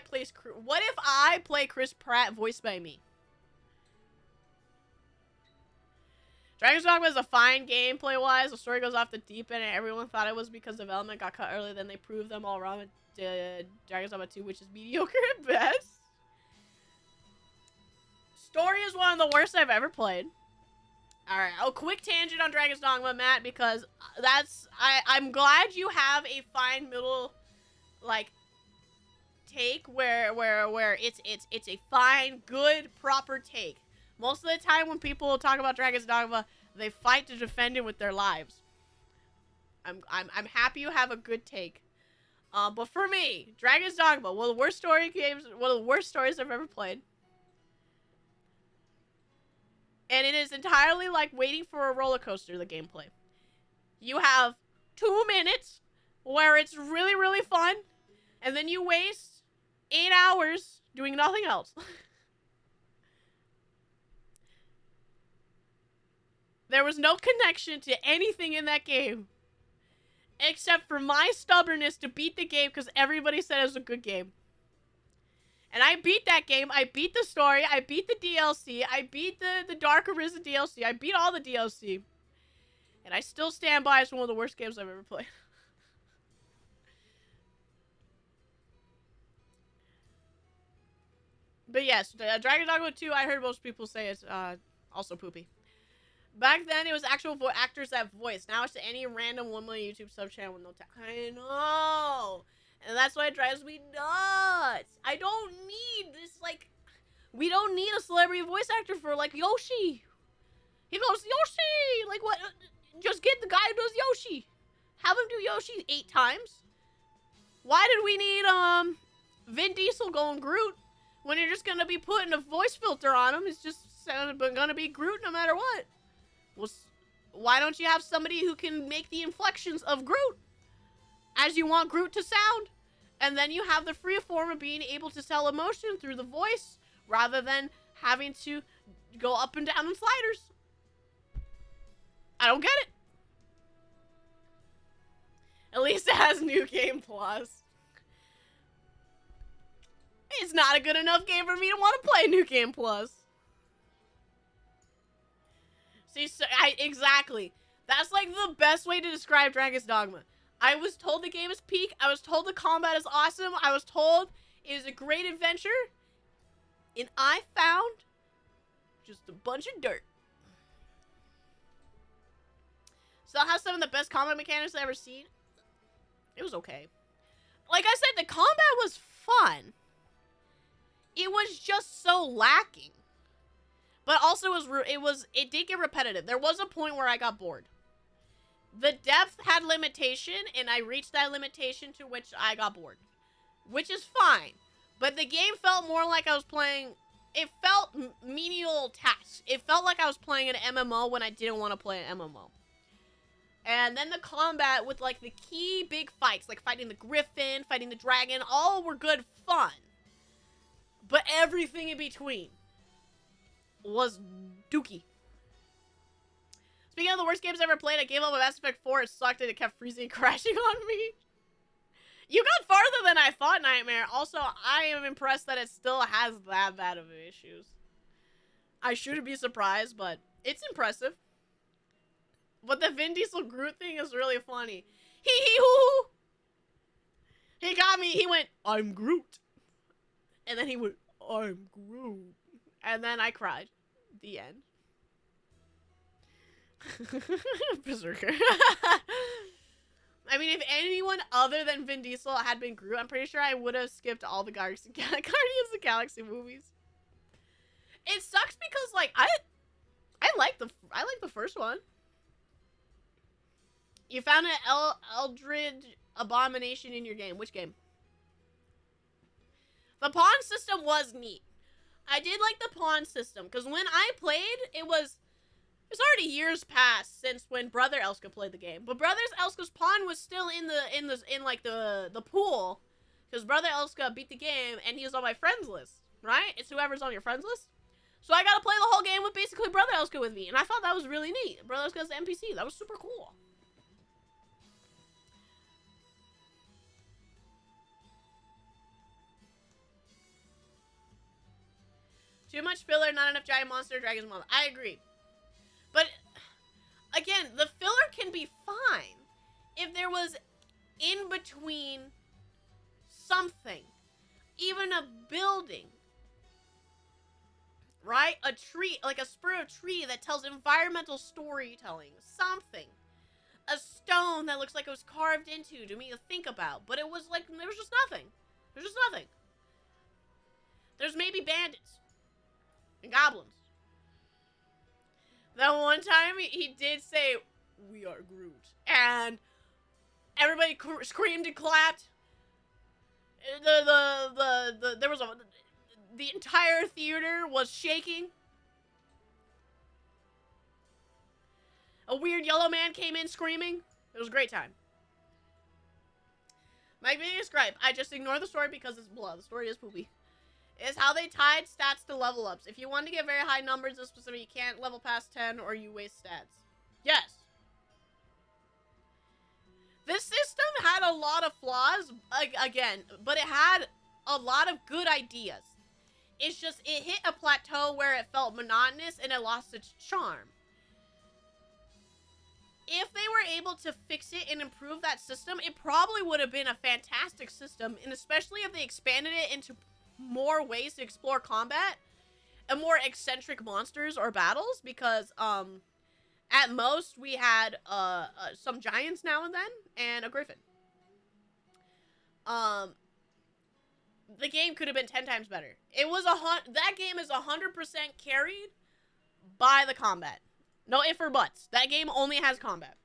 play Chris Pratt voiced by me? Dragon's Dogma is a fine gameplay wise. The story goes off the deep end, and everyone thought it was because development got cut early. Then they proved them all wrong. Dragon's Dogma 2, which is mediocre at best. Story is one of the worst I've ever played. Alright, quick tangent on Dragon's Dogma, Matt, because I'm glad you have a fine middle, like, take where it's a fine, good, proper take. Most of the time when people talk about Dragon's Dogma, they fight to defend it with their lives. I'm happy you have a good take. But for me, Dragon's Dogma, one of the worst stories I've ever played. And it is entirely like waiting for a roller coaster, the gameplay. You have 2 minutes where it's really, really fun, and then you waste 8 hours doing nothing else. There was no connection to anything in that game. Except for my stubbornness to beat the game because everybody said it was a good game. And I beat that game. I beat the story. I beat the DLC. I beat the Dark Arisen DLC. I beat all the DLC. And I still stand by as one of the worst games I've ever played. But yes, Dragon Dogma 2, I heard most people say it's also poopy. Back then, it was actual actors that voiced. Now it's any random 1 million YouTube sub channel with no talent. I know. And that's why it drives me nuts. I don't need this, like... We don't need a celebrity voice actor for, like, Yoshi. He goes, Yoshi! Like, what? Just get the guy who does Yoshi. Have him do Yoshi 8 times. Why did we need, Vin Diesel going Groot when you're just gonna be putting a voice filter on him? It's just gonna be Groot no matter what. Well, why don't you have somebody who can make the inflections of Groot as you want Groot to sound? And then you have the free form of being able to tell emotion through the voice rather than having to go up and down in sliders. I don't get it. At least it has New Game Plus. It's not a good enough game for me to want to play New Game Plus. See, so exactly. That's like the best way to describe Dragon's Dogma. I was told the game is peak. I was told the combat is awesome. I was told It was a great adventure, and I found just a bunch of dirt. Still has some of the best combat mechanics I've ever seen. It was okay. Like I said, the combat was fun. It was just so lacking. But also it did get repetitive. There was a point where I got bored. The depth had limitation, and I reached that limitation to which I got bored. Which is fine. But the game felt more like I was playing... It felt menial tasks. It felt like I was playing an MMO when I didn't want to play an MMO. And then the combat with, like, the key big fights, like fighting the griffin, fighting the dragon, all were good fun. But everything in between was dookie. Speaking of the worst games I ever played, I gave up on Mass Effect 4. It sucked and it kept freezing and crashing on me. You got farther than I thought, Nightmare. Also, I am impressed that it still has that bad of issues. I shouldn't be surprised, but it's impressive. But the Vin Diesel Groot thing is really funny. Hee-hee-hoo! He got me. He went, I'm Groot. And then he went, I'm Groot. And then I cried. The end. Berserker. I mean, if anyone other than Vin Diesel had been Groot, I'm pretty sure I would have skipped all the Guardians of the Galaxy movies. It sucks because, like, I like the first one. You found an Eldritch Abomination in your game. Which game? The pawn system was neat. I did like the pawn system because when I played, it was already years past since when Brother Elska played the game. But Brother Elska's pawn was still in the pool because Brother Elska beat the game and he was on my friends list, right? It's whoever's on your friends list. So I got to play the whole game with basically Brother Elska with me, and I thought that was really neat. Brother Elska's the NPC. That was super cool. Too much filler, not enough giant monster dragons mom. I agree. But, again, the filler can be fine if there was in between something. Even a building. Right? A tree, like a spur of tree that tells environmental storytelling. Something. A stone that looks like it was carved into to me to think about. But it was like, there was just nothing. There's just nothing. There's maybe bandits. And goblins. That one time he did say, "We are Groot," and everybody screamed and clapped. There was the entire theater was shaking. A weird yellow man came in screaming. It was a great time. My biggest gripe: I just ignore the story because it's blah. The story is poopy. Is how they tied stats to level ups. If you want to get very high numbers in specific, you can't level past 10 or you waste stats. Yes. This system had a lot of flaws, again, but it had a lot of good ideas. It's just, it hit a plateau where it felt monotonous and it lost its charm. If they were able to fix it and improve that system, it probably would have been a fantastic system, and especially if they expanded it into more ways to explore combat and more eccentric monsters or battles, because at most we had some giants now and then and a griffin. The game could have been 10 times better. It was that game is 100% carried by the combat. No ifs or buts. That game only has combat.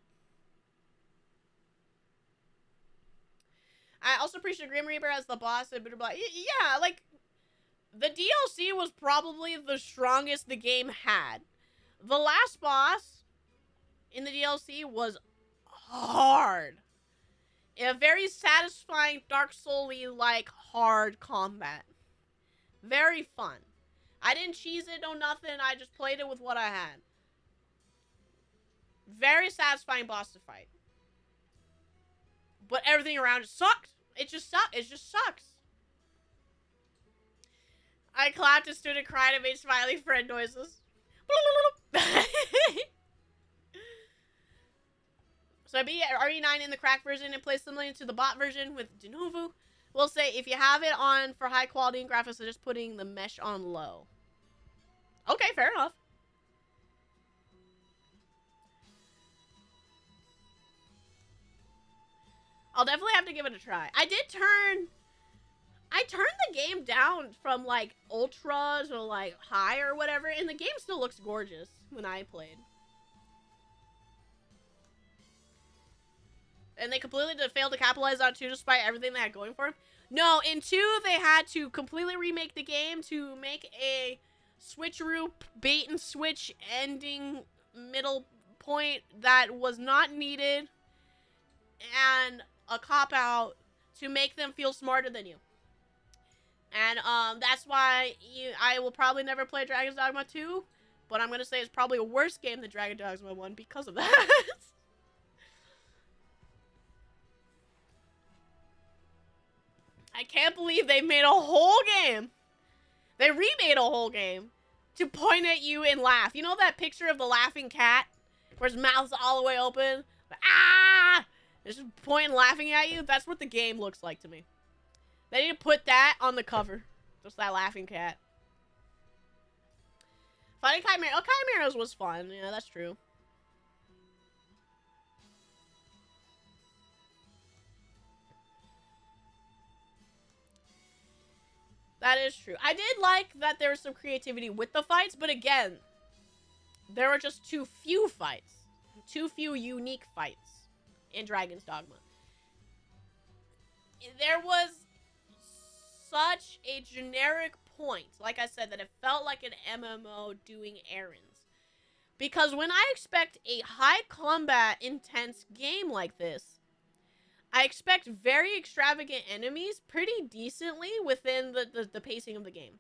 I also appreciate Grim Reaper as the boss and blah, blah, blah. Yeah, like, the DLC was probably the strongest the game had. The last boss in the DLC was hard. A very satisfying Dark Souls-y, like, hard combat. Very fun. I didn't cheese it, no nothing. I just played it with what I had. Very satisfying boss to fight. But everything around it sucked. It just sucked. It just sucks. I clapped and stood and cried and made smiley friend noises. So I beat RE9 in the cracked version and played similarly to the bot version with de novo. We'll say if you have it on for high quality and graphics, so just putting the mesh on low. Okay, fair enough. I'll definitely have to give it a try. I turned the game down from like ultras or like high or whatever, and the game still looks gorgeous when I played. And they completely failed to capitalize on 2 despite everything they had going for them. No, in 2 they had to completely remake the game to make a switcheroo bait and switch ending middle point that was not needed, and a cop-out to make them feel smarter than you. And that's why I will probably never play Dragon's Dogma 2, but I'm going to say it's probably a worse game than Dragon's Dogma 1 because of that. I can't believe they made a whole game. They remade a whole game to point at you and laugh. You know that picture of the laughing cat where his mouth's all the way open? Ah! It's just pointing laughing at you. That's what the game looks like to me. They need to put that on the cover. Just that laughing cat. Fighting Chimera. Oh, Chimeras was fun. Yeah, that's true. That is true. I did like that there was some creativity with the fights, but again, there were just too few fights. Too few unique fights in Dragon's Dogma. There was such a generic point, like I said, that it felt like an MMO doing errands. Because when I expect a high combat, intense game like this, I expect very extravagant enemies pretty decently within the pacing of the game.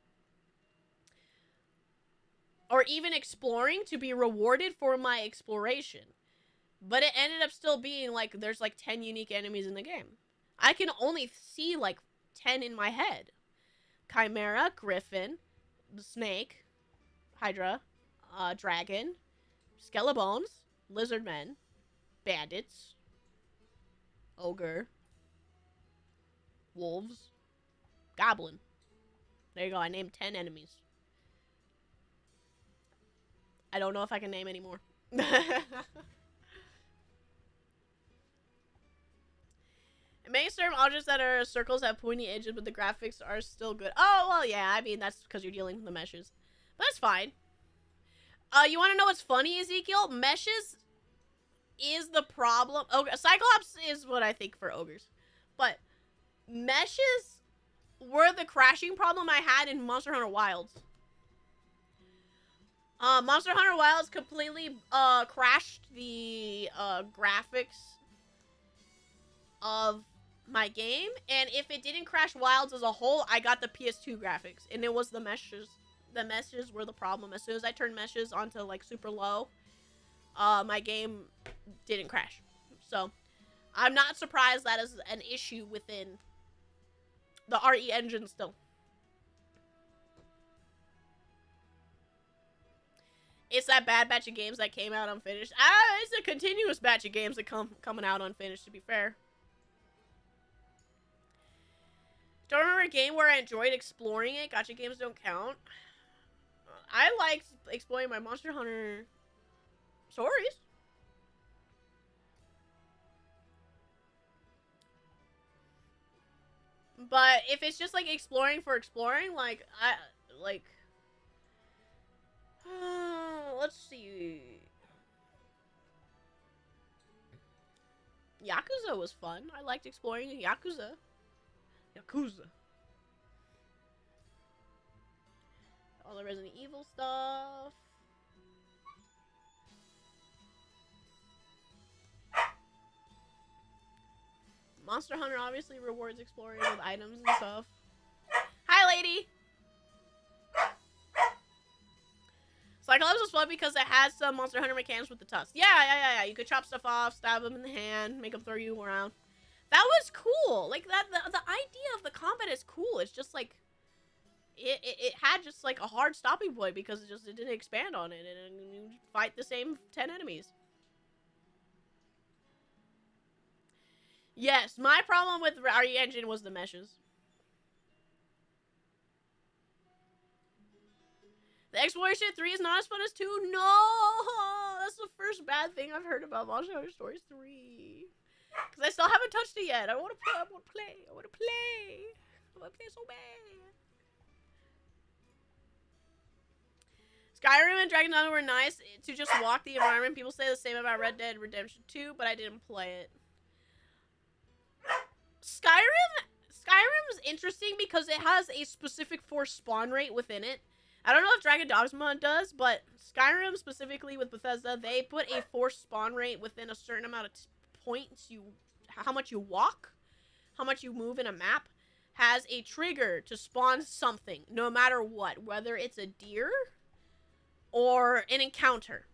Or even exploring to be rewarded for my exploration. But it ended up still being like, there's like 10 unique enemies in the game. I can only see like 10 in my head. Chimera, Griffin, Snake, Hydra, Dragon, Skelebones, Lizardmen, Bandits, Ogre, Wolves, Goblin. There you go, I named 10 enemies. I don't know if I can name any more. Many certain objects that are circles have pointy edges, but the graphics are still good. Oh, well, yeah, I mean, that's because you're dealing with the meshes. But that's fine. You want to know what's funny, Ezekiel? Meshes is the problem. Okay, Cyclops is what I think for ogres. But meshes were the crashing problem I had in Monster Hunter Wilds. Monster Hunter Wilds completely crashed the graphics of my game, and if it didn't crash Wilds as a whole, I got the PS2 graphics, and it was the meshes. The meshes were the problem. As soon as I turned meshes onto like super low, my game didn't crash. So I'm not surprised that is an issue within the RE engine still. It's that bad batch of games that came out unfinished. It's a continuous batch of games that coming out unfinished, to be fair. Don't remember a game where I enjoyed exploring it. Gacha games don't count. I liked exploring my Monster Hunter stories. But if it's just like exploring for exploring, like let's see. Yakuza was fun. I liked exploring Yakuza. All the Resident Evil stuff. Monster Hunter obviously rewards exploring with items and stuff. Hi, lady! Cyclops was fun because it has some Monster Hunter mechanics with the tusks. Yeah. You could chop stuff off, stab them in the hand, make them throw you around. That was cool. Like, the idea of the combat is cool. It's just, like, it had just, like, a hard stopping point because it didn't expand on it. And you fight the same 10 enemies. Yes, my problem with RE Engine was the meshes. The Exploration 3 is not as fun as 2. No! That's the first bad thing I've heard about Monster Hunter Stories 3. Because I still haven't touched it yet. I want to play. I want to play. I want to play. I want to play so bad. Skyrim and Dragon Dogma were nice to just walk the environment. People say the same about Red Dead Redemption 2, but I didn't play it. Skyrim's interesting because it has a specific forced spawn rate within it. I don't know if Dragon Dogma does, but Skyrim specifically with Bethesda, they put a forced spawn rate within a certain amount of points. How much you walk, how much you move in a map, has a trigger to spawn something, no matter what, whether it's a deer or an encounter.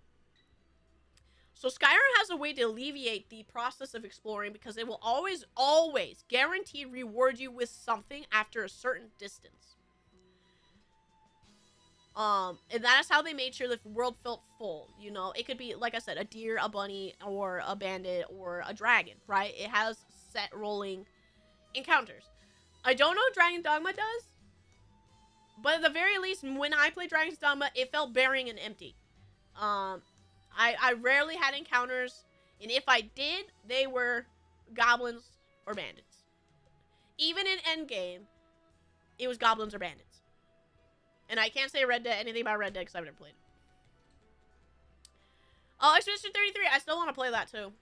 So Skyrim has a way to alleviate the process of exploring because it will always guaranteed reward you with something after a certain distance. And that is how they made sure the world felt full. You know, it could be, like I said, a deer, a bunny, or a bandit, or a dragon, right? It has set rolling encounters. I don't know if Dragon Dogma does, but at the very least, when I played Dragon's Dogma, it felt barren and empty. I rarely had encounters, and if I did, they were goblins or bandits. Even in Endgame, it was goblins or bandits. And I can't say anything about Red Dead because I've never played it. Oh, Expedition 33, I still want to play that too.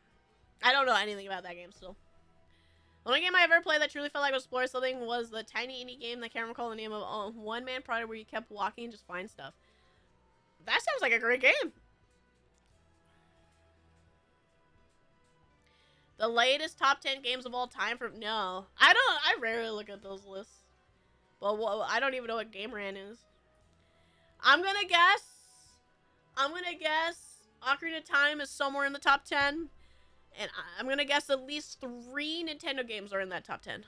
I don't know anything about that game still. The only game I ever played that truly felt like I was exploring something was the tiny indie game that I can't recall the name of. One-man project where you kept walking and just find stuff. That sounds like a great game. The latest top 10 games of all time from... No. I rarely look at those lists. But I don't even know what Game Ran is. I'm gonna guess Ocarina of Time is somewhere in the top 10. And I'm gonna guess at least 3 Nintendo games are in that top 10.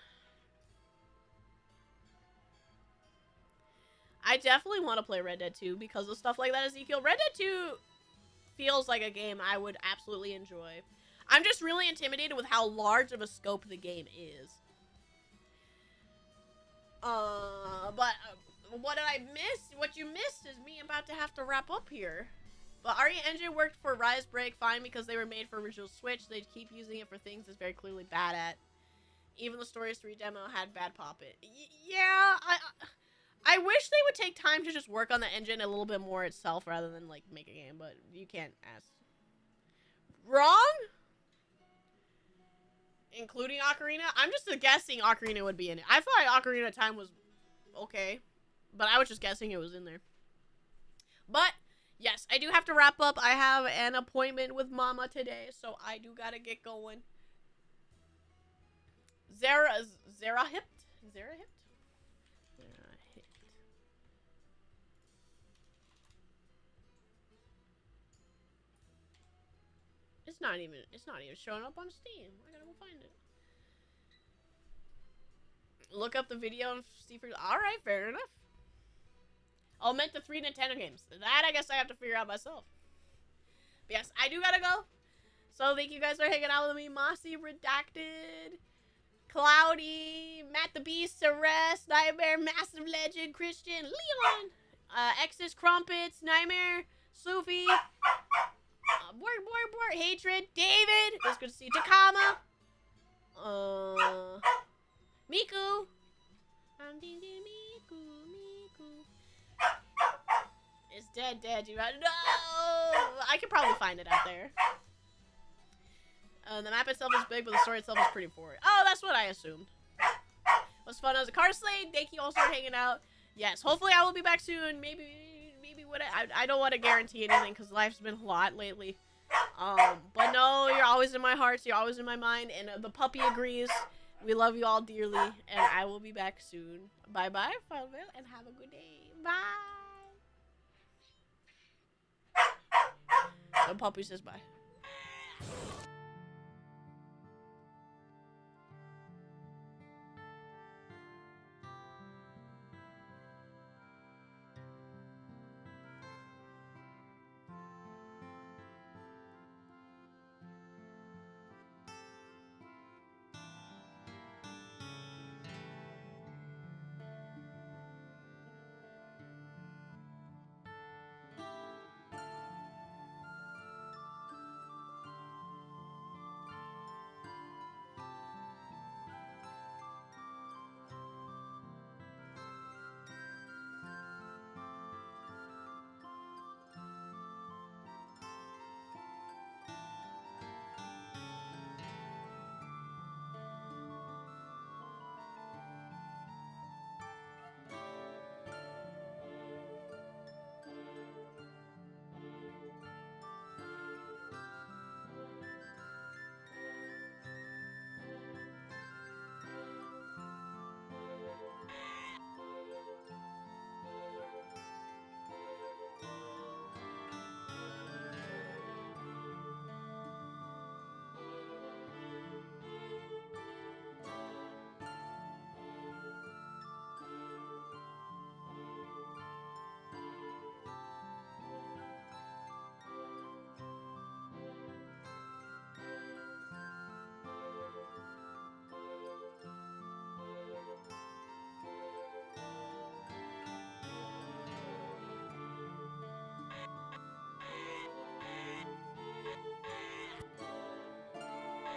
I definitely want to play Red Dead 2 because of stuff like that, Ezekiel. Red Dead 2 feels like a game I would absolutely enjoy. I'm just really intimidated with how large of a scope the game is. But what did I miss? What you missed is me about to have to wrap up here. But RE Engine worked for Rise Break fine because they were made for original Switch. They keep using it for things it's very clearly bad at. Even the Stories 3 demo had bad pop-it. Yeah, I wish they would take time to just work on the engine a little bit more itself rather than, like, make a game. But you can't ask. Wrong? Including Ocarina? I'm just guessing Ocarina would be in it. I thought Ocarina of Time was okay. But I was just guessing it was in there. But, yes, I do have to wrap up. I have an appointment with Mama today, so I do gotta get going. Zerahipt? It's not even showing up on Steam. I gotta go find it. Look up the video and see for... Alright, fair enough. Oh, meant the 3 Nintendo games. That I guess I have to figure out myself. But yes, I do gotta go. So thank you guys for hanging out with me. Mossy, Redacted, Cloudy, Matt the Beast, Arrest, Nightmare, Massive Legend, Christian, Leon, Exis, Crumpets, Nightmare, Sophie, Borg, Hatred, David, it's good to see you, Takama, Miku, Miku, it's dead, dude, no, I can probably find it out there. The map itself is big, but the story itself is pretty boring. Oh, that's what I assumed. Was fun as a car slate. Thank you all for hanging out. Yes, hopefully I will be back soon. Maybe what I don't want to guarantee anything because life's been a lot lately. But no, you're always in my hearts. You're always in my mind, and the puppy agrees. We love you all dearly, and I will be back soon. Bye, farewell, and have a good day. Bye. The puppy says bye.